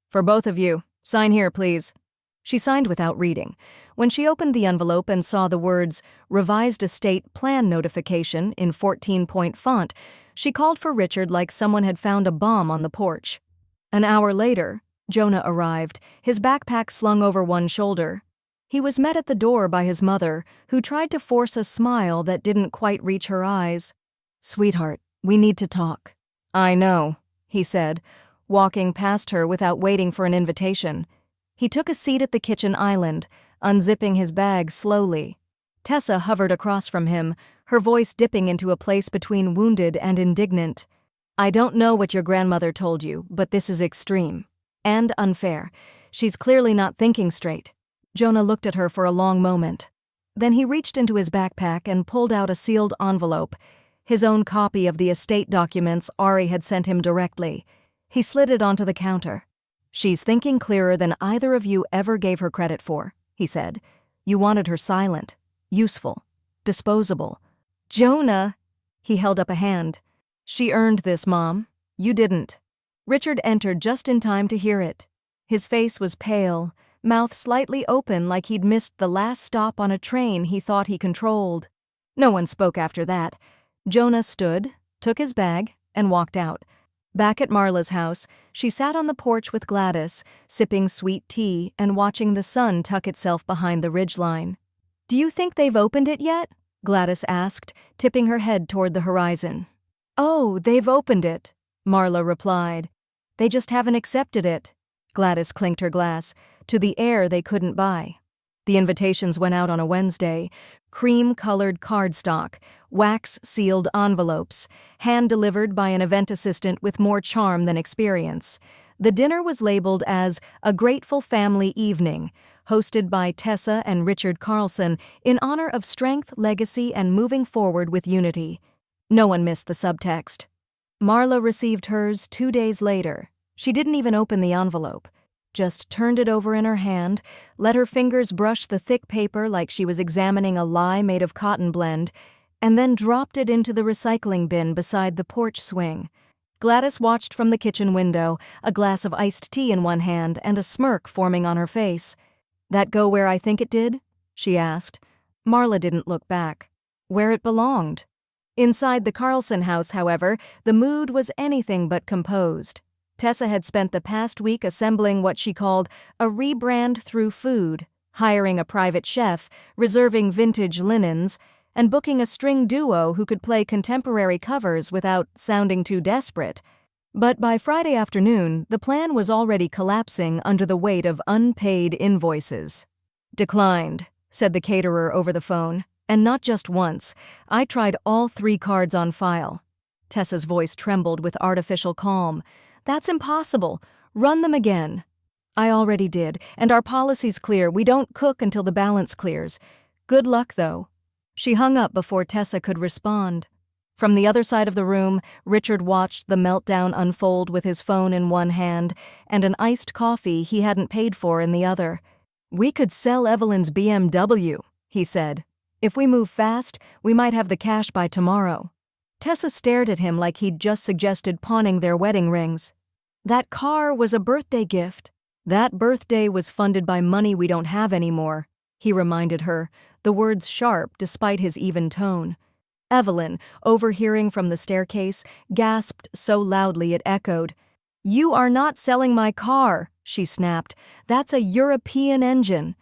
S1: "For both of you. Sign here, please." She signed without reading. When she opened the envelope and saw the words "Revised Estate Plan Notification" in 14-point font, she called for Richard like someone had found a bomb on the porch. An hour later, Jonah arrived, his backpack slung over one shoulder. He was met at the door by his mother, who tried to force a smile that didn't quite reach her eyes. "Sweetheart, we need to talk." "I know," he said, walking past her without waiting for an invitation. He took a seat at the kitchen island, unzipping his bag slowly. Tessa hovered across from him, her voice dipping into a place between wounded and indignant. "I don't know what your grandmother told you, but this is extreme. And unfair. She's clearly not thinking straight." Jonah looked at her for a long moment. Then he reached into his backpack and pulled out a sealed envelope, his own copy of the estate documents Ari had sent him directly. He slid it onto the counter. "She's thinking clearer than either of you ever gave her credit for," he said. "You wanted her silent, useful, disposable." "Jonah!" He held up a hand. "She earned this, Mom. You didn't." Richard entered just in time to hear it. His face was pale, mouth slightly open like he'd missed the last stop on a train he thought he controlled. No one spoke after that. Jonah stood, took his bag, and walked out. Back at Marla's house, she sat on the porch with Gladys, sipping sweet tea and watching the sun tuck itself behind the ridgeline. "Do you think they've opened it yet?" Gladys asked, tipping her head toward the horizon. "Oh, they've opened it," Marla replied. "They just haven't accepted it." Gladys clinked her glass, to the air they couldn't buy. The invitations went out on a Wednesday, cream-colored cardstock, wax-sealed envelopes, hand-delivered by an event assistant with more charm than experience. The dinner was labeled as a grateful family evening, hosted by Tessa and Richard Carlson in honor of strength, legacy, and moving forward with unity. No one missed the subtext. Marla received hers 2 days later. She didn't even open the envelope. Just turned it over in her hand, let her fingers brush the thick paper like she was examining a lie made of cotton blend, and then dropped it into the recycling bin beside the porch swing. Gladys watched from the kitchen window, a glass of iced tea in one hand and a smirk forming on her face. "That go where I think it did?" she asked. Marla didn't look back. Where it belonged. Inside the Carlson house, however, the mood was anything but composed. Tessa had spent the past week assembling what she called a rebrand through food, hiring a private chef, reserving vintage linens, and booking a string duo who could play contemporary covers without sounding too desperate. But by Friday afternoon, the plan was already collapsing under the weight of unpaid invoices. "Declined," said the caterer over the phone. "And not just once. I tried all 3 cards on file." Tessa's voice trembled with artificial calm. "That's impossible. Run them again." "I already did, and our policy's clear. We don't cook until the balance clears. Good luck, though." She hung up before Tessa could respond. From the other side of the room, Richard watched the meltdown unfold with his phone in one hand and an iced coffee he hadn't paid for in the other. "We could sell Evelyn's BMW," he said. "If we move fast, we might have the cash by tomorrow." Tessa stared at him like he'd just suggested pawning their wedding rings. "That car was a birthday gift." "That birthday was funded by money we don't have anymore," he reminded her, the words sharp despite his even tone. Evelyn, overhearing from the staircase, gasped so loudly it echoed. "You are not selling my car," she snapped. "That's a European engine."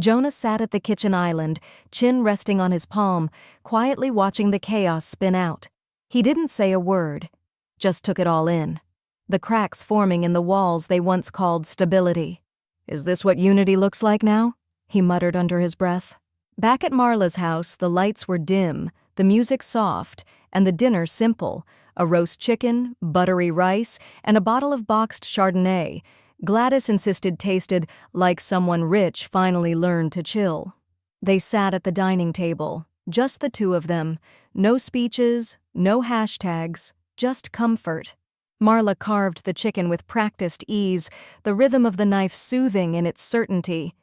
S1: Jonah sat at the kitchen island, chin resting on his palm, quietly watching the chaos spin out. He didn't say a word, just took it all in. The cracks forming in the walls they once called stability. "Is this what unity looks like now?" he muttered under his breath. Back at Marla's house, the lights were dim, the music soft, and the dinner simple: a roast chicken, buttery rice, and a bottle of boxed Chardonnay. Gladys insisted tasted like someone rich finally learned to chill. They sat at the dining table, just the two of them. No speeches, no hashtags, just comfort. Marla carved the chicken with practiced ease, the rhythm of the knife soothing in its certainty.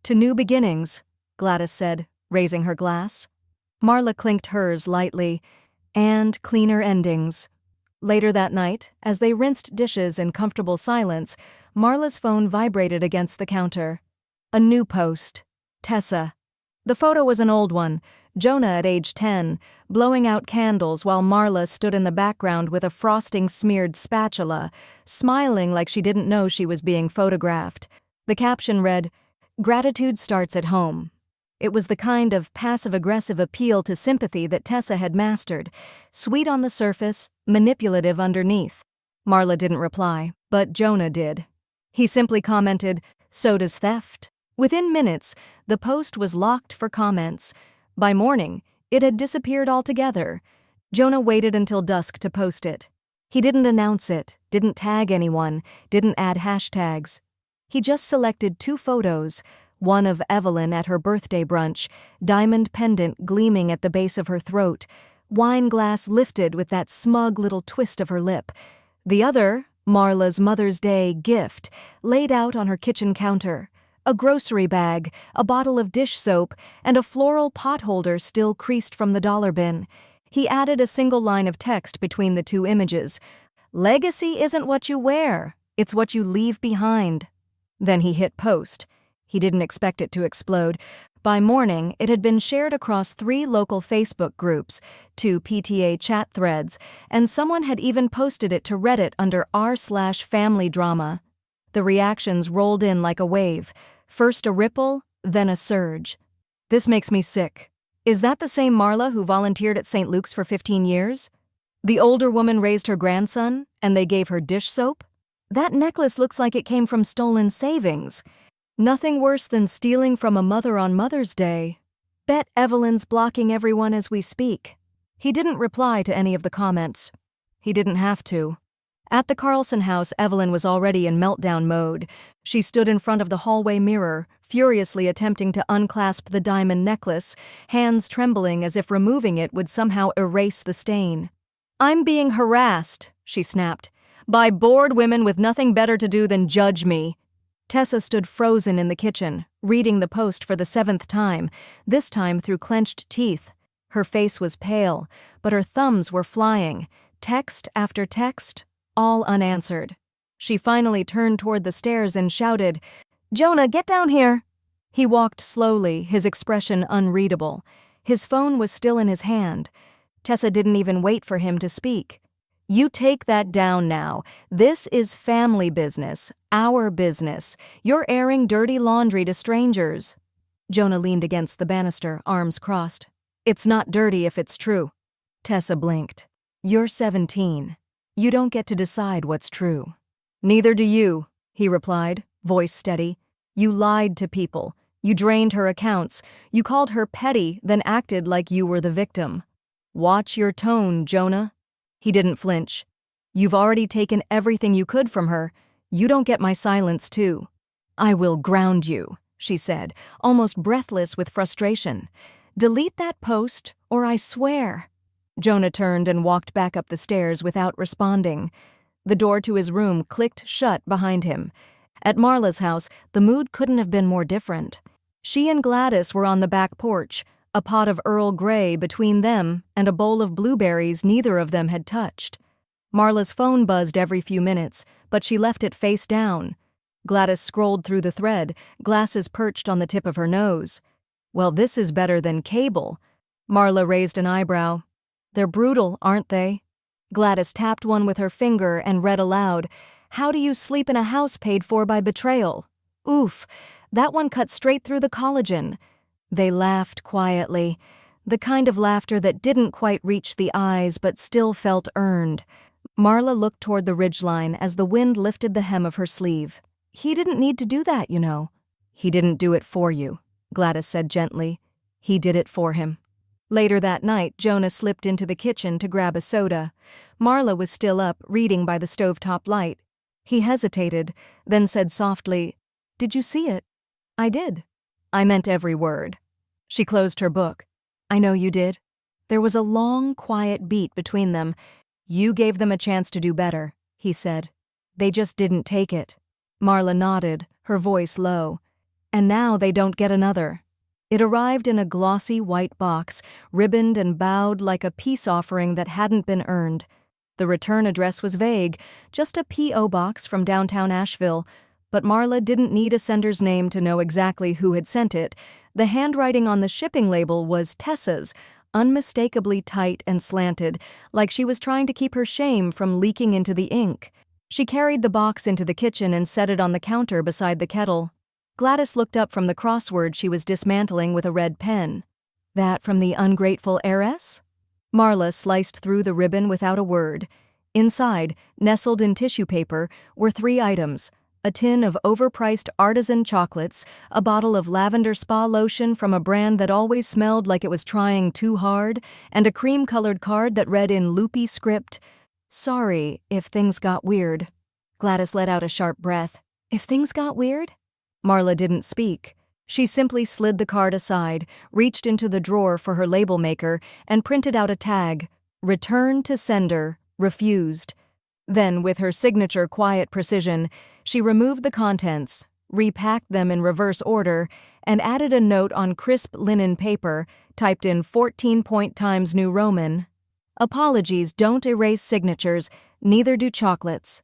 S1: "To new beginnings," Gladys said, raising her glass. Marla clinked hers lightly. "And cleaner endings." Later that night, as they rinsed dishes in comfortable silence, Marla's phone vibrated against the counter. A new post. Tessa. The photo was an old one, Jonah at age 10, blowing out candles while Marla stood in the background with a frosting-smeared spatula, smiling like she didn't know she was being photographed. The caption read, "Gratitude starts at home." It was the kind of passive-aggressive appeal to sympathy that Tessa had mastered, sweet on the surface, manipulative underneath. Marla didn't reply, but Jonah did. He simply commented, "So does theft." Within minutes, the post was locked for comments. By morning, it had disappeared altogether. Jonah waited until dusk to post it. He didn't announce it, didn't tag anyone, didn't add hashtags. He just selected 2 photos, one of Evelyn at her birthday brunch, diamond pendant gleaming at the base of her throat, wine glass lifted with that smug little twist of her lip. The other, Marla's Mother's Day gift, laid out on her kitchen counter. A grocery bag, a bottle of dish soap, and a floral pot holder still creased from the dollar bin. He added a single line of text between the 2 images. "Legacy isn't what you wear, it's what you leave behind." Then he hit post. He didn't expect it to explode. By morning, it had been shared across 3 local Facebook groups, 2 PTA chat threads, and someone had even posted it to Reddit under r/family drama. The reactions rolled in like a wave, first a ripple, then a surge. "This makes me sick. Is that the same Marla who volunteered at St. Luke's for 15 years? The older woman raised her grandson, and they gave her dish soap? That necklace looks like it came from stolen savings. Nothing worse than stealing from a mother on Mother's Day. Bet Evelyn's blocking everyone as we speak." He didn't reply to any of the comments. He didn't have to. At the Carlson house, Evelyn was already in meltdown mode. She stood in front of the hallway mirror, furiously attempting to unclasp the diamond necklace, hands trembling as if removing it would somehow erase the stain. "I'm being harassed," she snapped, "by bored women with nothing better to do than judge me." Tessa stood frozen in the kitchen, reading the post for the 7th time, this time through clenched teeth. Her face was pale, but her thumbs were flying, text after text, all unanswered. She finally turned toward the stairs and shouted, "Jonah, get down here!" He walked slowly, his expression unreadable. His phone was still in his hand. Tessa didn't even wait for him to speak. "You take that down now. This is family business, our business. You're airing dirty laundry to strangers." Jonah leaned against the banister, arms crossed. "It's not dirty if it's true." Tessa blinked. "You're 17. You don't get to decide what's true. Neither do you, he replied, voice steady. You lied to people. You drained her accounts. You called her petty, then acted like you were the victim. Watch your tone, Jonah. He didn't flinch. You've already taken everything you could from her. You don't get my silence, too. I will ground you, she said, almost breathless with frustration. Delete that post, or I swear. Jonah turned and walked back up the stairs without responding. The door to his room clicked shut behind him. At Marla's house, the mood couldn't have been more different. She and Gladys were on the back porch, a pot of Earl Grey between them and a bowl of blueberries neither of them had touched. Marla's phone buzzed every few minutes, but she left it face down. Gladys scrolled through the thread, glasses perched on the tip of her nose. Well, this is better than cable. Marla raised an eyebrow. They're brutal, aren't they? Gladys tapped one with her finger and read aloud, How do you sleep in a house paid for by betrayal? Oof, that one cut straight through the collagen. They laughed quietly, the kind of laughter that didn't quite reach the eyes but still felt earned. Marla looked toward the ridgeline as the wind lifted the hem of her sleeve. He didn't need to do that, you know. He didn't do it for you, Gladys said gently. He did it for him. Later that night, Jonah slipped into the kitchen to grab a soda. Marla was still up, reading by the stovetop light. He hesitated, then said softly, Did you see it? I did. I meant every word. She closed her book. I know you did. There was a long, quiet beat between them. You gave them a chance to do better, he said. They just didn't take it. Marla nodded, her voice low. And now they don't get another. It arrived in a glossy white box, ribboned and bowed like a peace offering that hadn't been earned. The return address was vague, just a P.O. box from downtown Asheville, but Marla didn't need a sender's name to know exactly who had sent it. The handwriting on the shipping label was Tessa's, unmistakably tight and slanted, like she was trying to keep her shame from leaking into the ink. She carried the box into the kitchen and set it on the counter beside the kettle. Gladys looked up from the crossword she was dismantling with a red pen. That from the ungrateful heiress? Marla sliced through the ribbon without a word. Inside, nestled in tissue paper, were 3 items: a tin of overpriced artisan chocolates, a bottle of lavender spa lotion from a brand that always smelled like it was trying too hard, and a cream-colored card that read in loopy script, Sorry if things got weird. Gladys let out a sharp breath. If things got weird? Marla didn't speak. She simply slid the card aside, reached into the drawer for her label maker, and printed out a tag, Return to sender, refused. Then, with her signature quiet precision, she removed the contents, repacked them in reverse order, and added a note on crisp linen paper, typed in 14-point Times New Roman. Apologies don't erase signatures, neither do chocolates.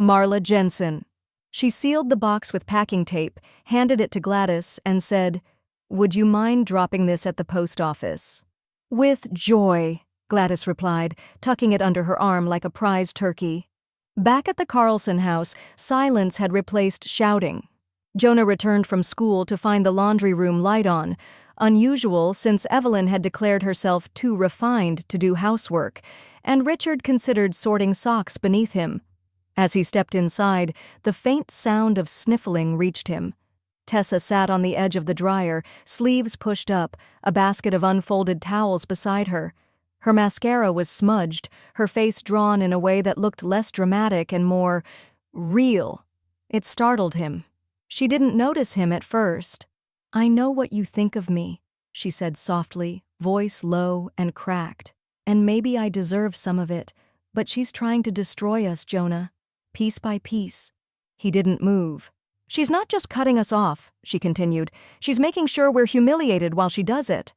S1: Marla Jensen. She sealed the box with packing tape, handed it to Gladys, and said, Would you mind dropping this at the post office? With joy, Gladys replied, tucking it under her arm like a prize turkey. Back at the Carlson house, silence had replaced shouting. Jonah returned from school to find the laundry room light on, unusual since Evelyn had declared herself too refined to do housework, and Richard considered sorting socks beneath him. As he stepped inside, the faint sound of sniffling reached him. Tessa sat on the edge of the dryer, sleeves pushed up, a basket of unfolded towels beside her. Her mascara was smudged, her face drawn in a way that looked less dramatic and more real. It startled him. She didn't notice him at first. I know what you think of me, she said softly, voice low and cracked. And maybe I deserve some of it, but she's trying to destroy us, Jonah. Piece by piece. He didn't move. She's not just cutting us off, she continued. She's making sure we're humiliated while she does it.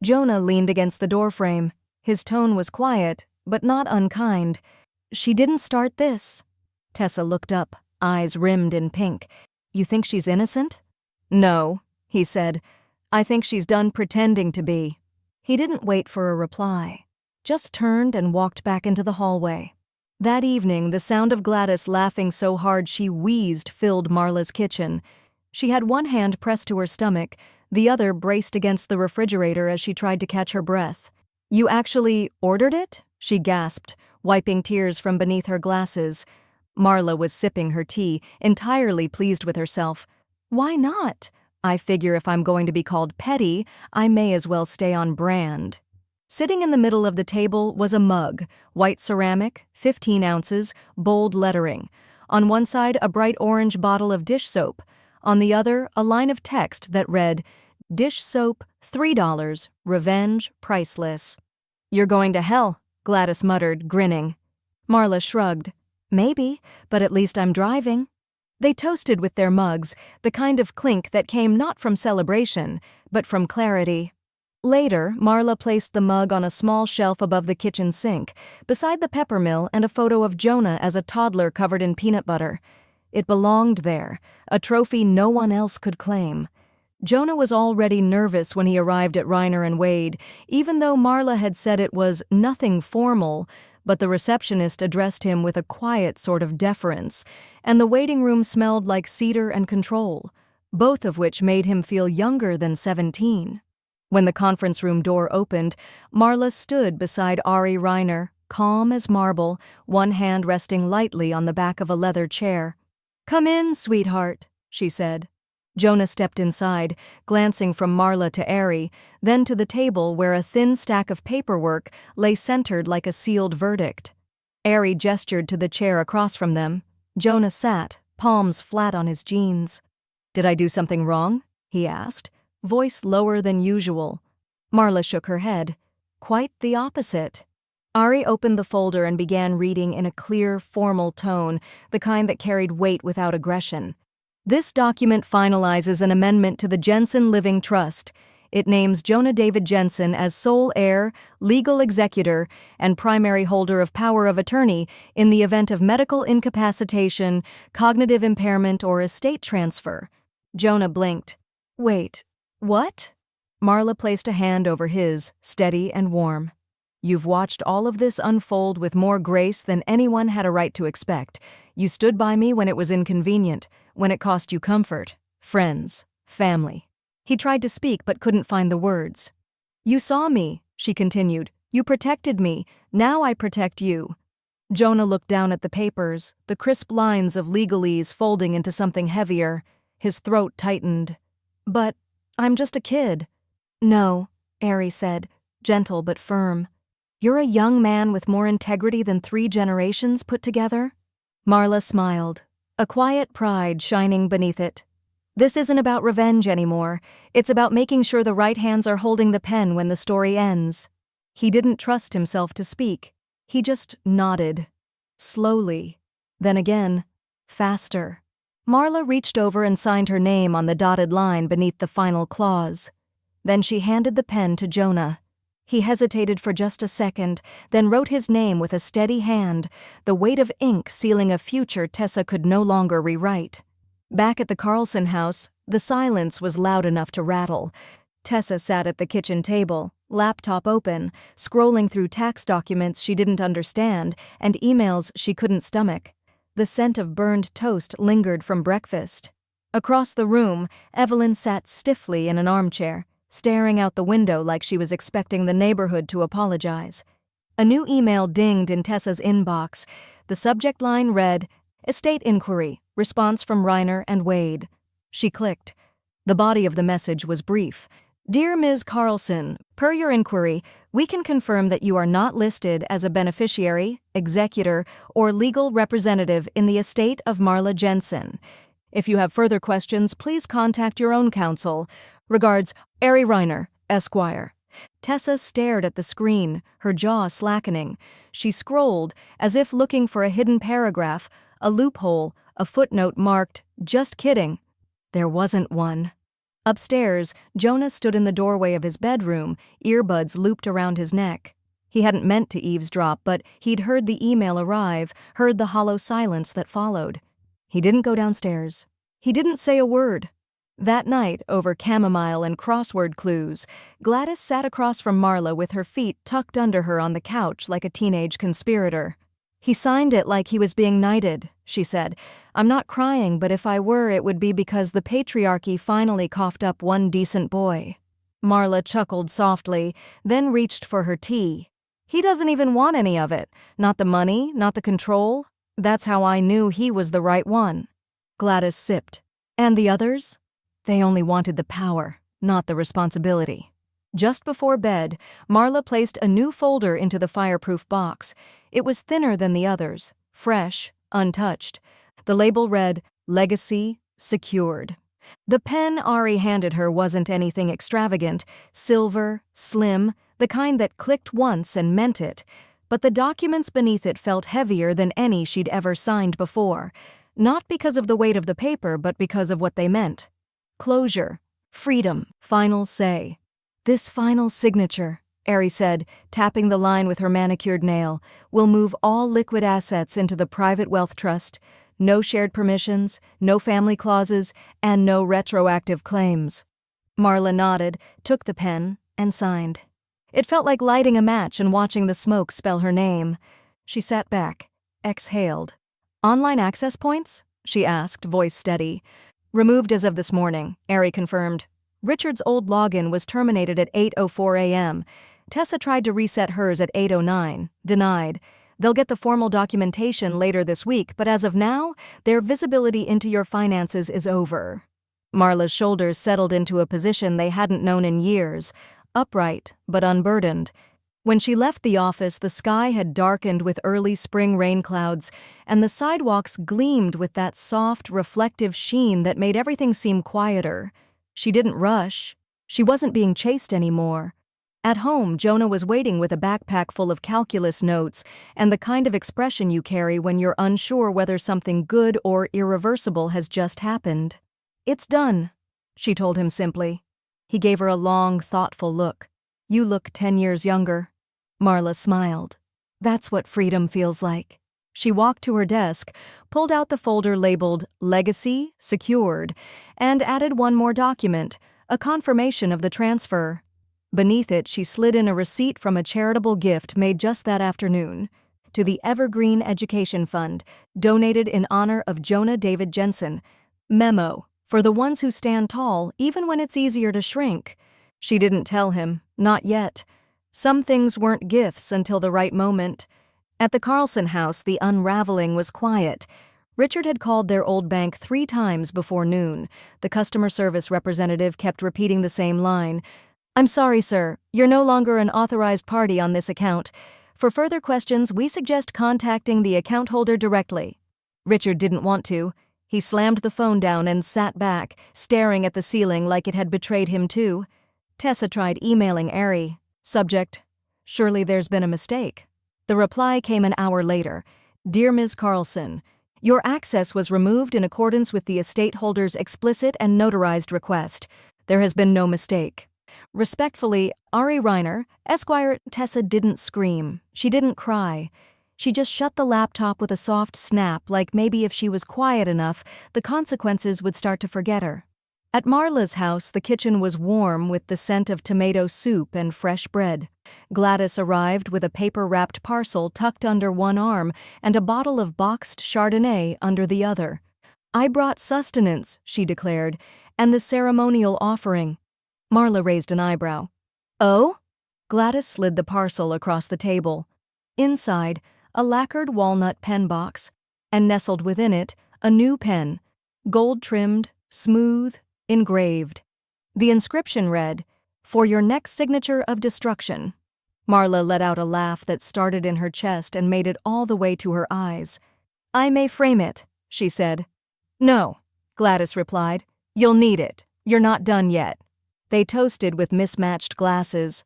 S1: Jonah leaned against the doorframe. His tone was quiet, but not unkind. She didn't start this. Tessa looked up, eyes rimmed in pink. You think she's innocent? No, he said. I think she's done pretending to be. He didn't wait for a reply, just turned and walked back into the hallway. That evening, the sound of Gladys laughing so hard she wheezed filled Marla's kitchen. She had one hand pressed to her stomach, the other braced against the refrigerator as she tried to catch her breath. You actually ordered it? she gasped, wiping tears from beneath her glasses. Marla was sipping her tea, entirely pleased with herself. Why not? I figure if I'm going to be called petty, I may as well stay on brand. Sitting in the middle of the table was a mug, white ceramic, 15 ounces, bold lettering. On one side, a bright orange bottle of dish soap. On the other, a line of text that read, "Dish soap, $3, revenge, priceless." "You're going to hell," Gladys muttered, grinning. Marla shrugged. "Maybe, but at least I'm driving." They toasted with their mugs, the kind of clink that came not from celebration, but from clarity. Later, Marla placed the mug on a small shelf above the kitchen sink, beside the peppermill and a photo of Jonah as a toddler covered in peanut butter. It belonged there, a trophy no one else could claim. Jonah was already nervous when he arrived at Reiner and Wade, even though Marla had said it was nothing formal, but the receptionist addressed him with a quiet sort of deference, and the waiting room smelled like cedar and control, both of which made him feel younger than 17. When the conference room door opened, Marla stood beside Ari Reiner, calm as marble, one hand resting lightly on the back of a leather chair. "Come in, sweetheart," she said. Jonah stepped inside, glancing from Marla to Ari, then to the table where a thin stack of paperwork lay centered like a sealed verdict. Ari gestured to the chair across from them. Jonah sat, palms flat on his jeans. "Did I do something wrong?" he asked, voice lower than usual. Marla shook her head. "Quite the opposite." Ari opened the folder and began reading in a clear, formal tone, the kind that carried weight without aggression. "This document finalizes an amendment to the Jensen Living Trust. It names Jonah David Jensen as sole heir, legal executor, and primary holder of power of attorney in the event of medical incapacitation, cognitive impairment, or estate transfer." Jonah blinked. "Wait, what?" Marla placed a hand over his, steady and warm. "You've watched all of this unfold with more grace than anyone had a right to expect. You stood by me when it was inconvenient, when it cost you comfort, friends, family." He tried to speak but couldn't find the words. "You saw me," she continued. "You protected me. Now I protect you." Jonah looked down at the papers, the crisp lines of legalese folding into something heavier. His throat tightened. "But I'm just a kid." "No," Ari said, gentle but firm. "You're a young man with more integrity than 3 generations put together." Marla smiled, a quiet pride shining beneath it. "This isn't about revenge anymore. It's about making sure the right hands are holding the pen when the story ends." He didn't trust himself to speak. He just nodded. Slowly. Then again, faster. Marla reached over and signed her name on the dotted line beneath the final clause. Then she handed the pen to Jonah. He hesitated for just a second, then wrote his name with a steady hand, the weight of ink sealing a future Tessa could no longer rewrite. Back at the Carlson house, the silence was loud enough to rattle. Tessa sat at the kitchen table, laptop open, scrolling through tax documents she didn't understand and emails she couldn't stomach. The scent of burned toast lingered from breakfast. Across the room, Evelyn sat stiffly in an armchair, staring out the window like she was expecting the neighborhood to apologize. A new email dinged in Tessa's inbox. The subject line read, "Estate Inquiry, Response from Reiner and Wade." She clicked. The body of the message was brief. "Dear Ms. Carlson, per your inquiry, we can confirm that you are not listed as a beneficiary, executor, or legal representative in the estate of Marla Jensen. If you have further questions, please contact your own counsel. Regards, Ari Reiner, Esquire." Tessa stared at the screen, her jaw slackening. She scrolled, as if looking for a hidden paragraph, a loophole, a footnote marked, "Just kidding." There wasn't one. Upstairs, Jonah stood in the doorway of his bedroom, earbuds looped around his neck. He hadn't meant to eavesdrop, but he'd heard the email arrive, heard the hollow silence that followed. He didn't go downstairs. He didn't say a word. That night, over chamomile and crossword clues, Gladys sat across from Marla with her feet tucked under her on the couch like a teenage conspirator. "He signed it like he was being knighted," she said. "I'm not crying, but if I were, it would be because the patriarchy finally coughed up one decent boy." Marla chuckled softly, then reached for her tea. He doesn't even want any of it. Not the money, not the control. That's how I knew he was the right one. Gladys sipped. And the others? They only wanted the power, not the responsibility. Just before bed, Marla placed a new folder into the fireproof box. It was thinner than the others, fresh, untouched. The label read, Legacy Secured. The pen Ari handed her wasn't anything extravagant, silver, slim, the kind that clicked once and meant it. But the documents beneath it felt heavier than any she'd ever signed before. Not because of the weight of the paper, but because of what they meant. Closure, freedom, final say. This final signature, Ari said, tapping the line with her manicured nail, will move all liquid assets into the private wealth trust. No shared permissions, no family clauses, and no retroactive claims. Marla nodded, took the pen, and signed. It felt like lighting a match and watching the smoke spell her name. She sat back, exhaled. Online access points? She asked, voice steady. Removed as of this morning, Ari confirmed. Richard's old login was terminated at 8:04 a.m. Tessa tried to reset hers at 8:09, denied. They'll get the formal documentation later this week, but as of now, their visibility into your finances is over. Marla's shoulders settled into a position they hadn't known in years, upright but unburdened. When she left the office, the sky had darkened with early spring rain clouds, and the sidewalks gleamed with that soft, reflective sheen that made everything seem quieter. She didn't rush. She wasn't being chased anymore. At home, Jonah was waiting with a backpack full of calculus notes and the kind of expression you carry when you're unsure whether something good or irreversible has just happened. It's done, she told him simply. He gave her a long, thoughtful look. You look 10 years younger. Marla smiled. That's what freedom feels like. She walked to her desk, pulled out the folder labeled Legacy Secured, and added one more document, a confirmation of the transfer. Beneath it, she slid in a receipt from a charitable gift made just that afternoon to the Evergreen Education Fund, donated in honor of Jonah David Jensen. Memo, for the ones who stand tall, even when it's easier to shrink. She didn't tell him, not yet. Some things weren't gifts until the right moment. At the Carlson house, the unraveling was quiet. Richard had called their old bank 3 times before noon. The customer service representative kept repeating the same line. I'm sorry, sir. You're no longer an authorized party on this account. For further questions, we suggest contacting the account holder directly. Richard didn't want to. He slammed the phone down and sat back, staring at the ceiling like it had betrayed him too. Tessa tried emailing Ari. Subject, surely there's been a mistake. The reply came an hour later. Dear Ms. Carlson, your access was removed in accordance with the estate holder's explicit and notarized request. There has been no mistake. Respectfully, Ari Reiner, Esquire. Tessa didn't scream. She didn't cry. She just shut the laptop with a soft snap, like maybe if she was quiet enough, the consequences would start to forget her. At Marla's house, the kitchen was warm with the scent of tomato soup and fresh bread. Gladys arrived with a paper-wrapped parcel tucked under one arm and a bottle of boxed Chardonnay under the other. I brought sustenance, she declared, and the ceremonial offering. Marla raised an eyebrow. Oh? Gladys slid the parcel across the table. Inside, a lacquered walnut pen box, and nestled within it, a new pen, gold-trimmed, smooth, engraved. The inscription read, For your next signature of destruction. Marla let out a laugh that started in her chest and made it all the way to her eyes. I may frame it, she said. No, Gladys replied. You'll need it. You're not done yet. They toasted with mismatched glasses.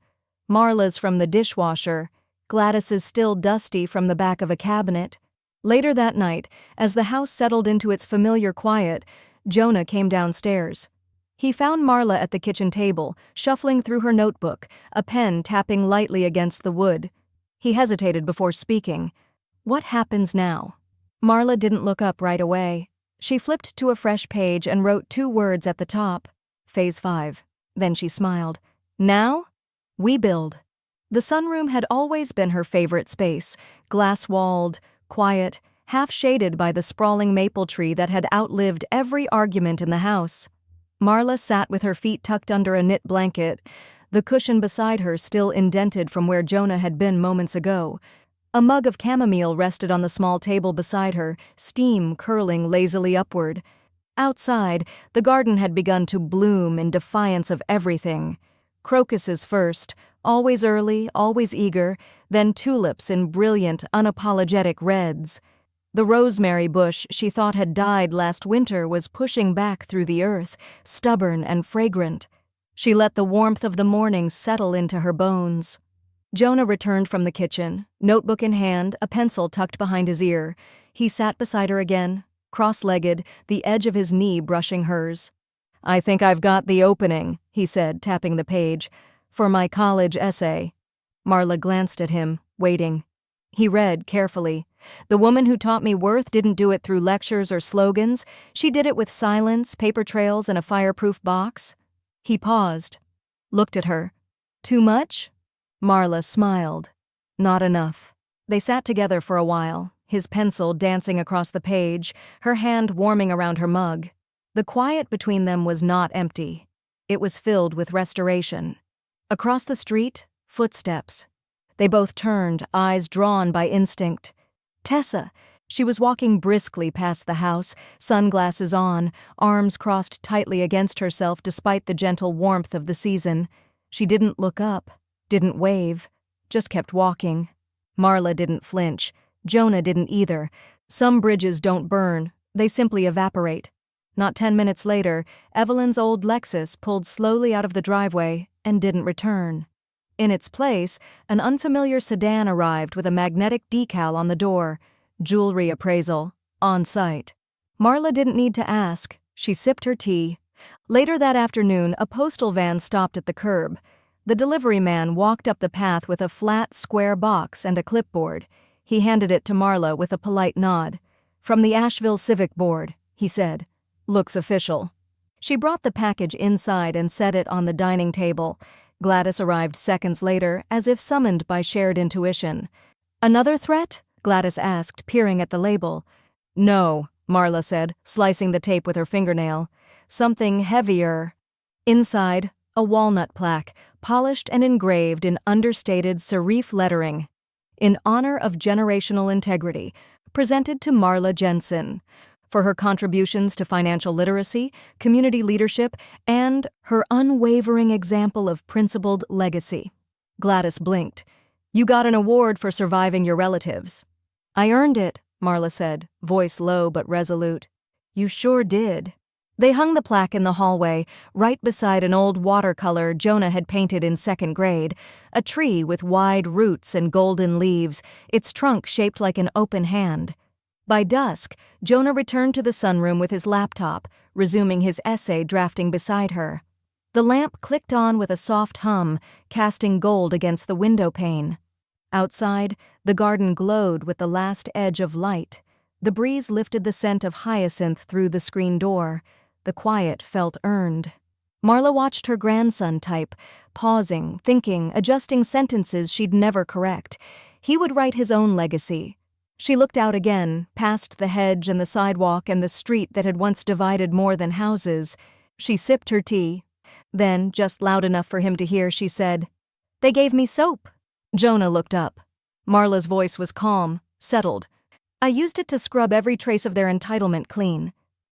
S1: Marla's from the dishwasher, Gladys's still dusty from the back of a cabinet. Later that night, as the house settled into its familiar quiet, Jonah came downstairs. He found Marla at the kitchen table, shuffling through her notebook, a pen tapping lightly against the wood. He hesitated before speaking. What happens now? Marla didn't look up right away. She flipped to a fresh page and wrote 2 words at the top. Phase 5. Then she smiled. Now? We build. The sunroom had always been her favorite space, glass-walled, quiet, half-shaded by the sprawling maple tree that had outlived every argument in the house. Marla sat with her feet tucked under a knit blanket. the cushion beside her still indented from where Jonah had been moments ago. A mug of chamomile rested on the small table beside her, steam curling lazily upward. Outside, the garden had begun to bloom in defiance of everything. Crocuses first, always early, always eager, then tulips in brilliant, unapologetic reds. The rosemary bush she thought had died last winter was pushing back through the earth, stubborn and fragrant. She let the warmth of the morning settle into her bones. Jonah returned from the kitchen, notebook in hand, a pencil tucked behind his ear. He sat beside her again, cross-legged, the edge of his knee brushing hers. "I think I've got the opening," he said, tapping the page, "for my college essay." Marla glanced at him, waiting. He read carefully. "The woman who taught me worth didn't do it through lectures or slogans. She did it with silence, paper trails, and a fireproof box." He paused, looked at her. "Too much?" Marla smiled. "Not enough." They sat together for a while, his pencil dancing across the page, her hand warming around her mug. The quiet between them was not empty. It was filled with restoration. Across the street, footsteps. They both turned, eyes drawn by instinct. Tessa! She was walking briskly past the house, sunglasses on, arms crossed tightly against herself despite the gentle warmth of the season. She didn't look up, didn't wave, just kept walking. Marla didn't flinch. Jonah didn't either. Some bridges don't burn, they simply evaporate. Not 10 minutes later, Evelyn's old Lexus pulled slowly out of the driveway and didn't return. In its place, an unfamiliar sedan arrived with a magnetic decal on the door. Jewelry appraisal, on site. Marla didn't need to ask. She sipped her tea. Later that afternoon, a postal van stopped at the curb. The delivery man walked up the path with a flat, square box and a clipboard. He handed it to Marla with a polite nod. "From the Asheville Civic Board," he said. "Looks official." She brought the package inside and set it on the dining table. Gladys arrived seconds later, as if summoned by shared intuition. "Another threat?" Gladys asked, peering at the label. "No," Marla said, slicing the tape with her fingernail. "Something heavier." Inside, a walnut plaque, polished and engraved in understated serif lettering. "In honor of generational integrity, presented to Marla Jensen, for her contributions to financial literacy, community leadership, and her unwavering example of principled legacy." Gladys blinked. "You got an award for surviving your relatives." "I earned it," Marla said, voice low but resolute. "You sure did." They hung the plaque in the hallway, right beside an old watercolor Jonah had painted in 2nd grade, a tree with wide roots and golden leaves, its trunk shaped like an open hand. By dusk, Jonah returned to the sunroom with his laptop, resuming his essay drafting beside her. The lamp clicked on with a soft hum, casting gold against the window pane. Outside, the garden glowed with the last edge of light. The breeze lifted the scent of hyacinth through the screen door. The quiet felt earned. Marla watched her grandson type, pausing, thinking, adjusting sentences she'd never correct. He would write his own legacy. She looked out again, past the hedge and the sidewalk and the street that had once divided more than houses. She sipped her tea. Then, just loud enough for him to hear, she said, "They gave me soap." Jonah looked up. Marla's voice was calm, settled. "I used it to scrub every trace of their entitlement clean.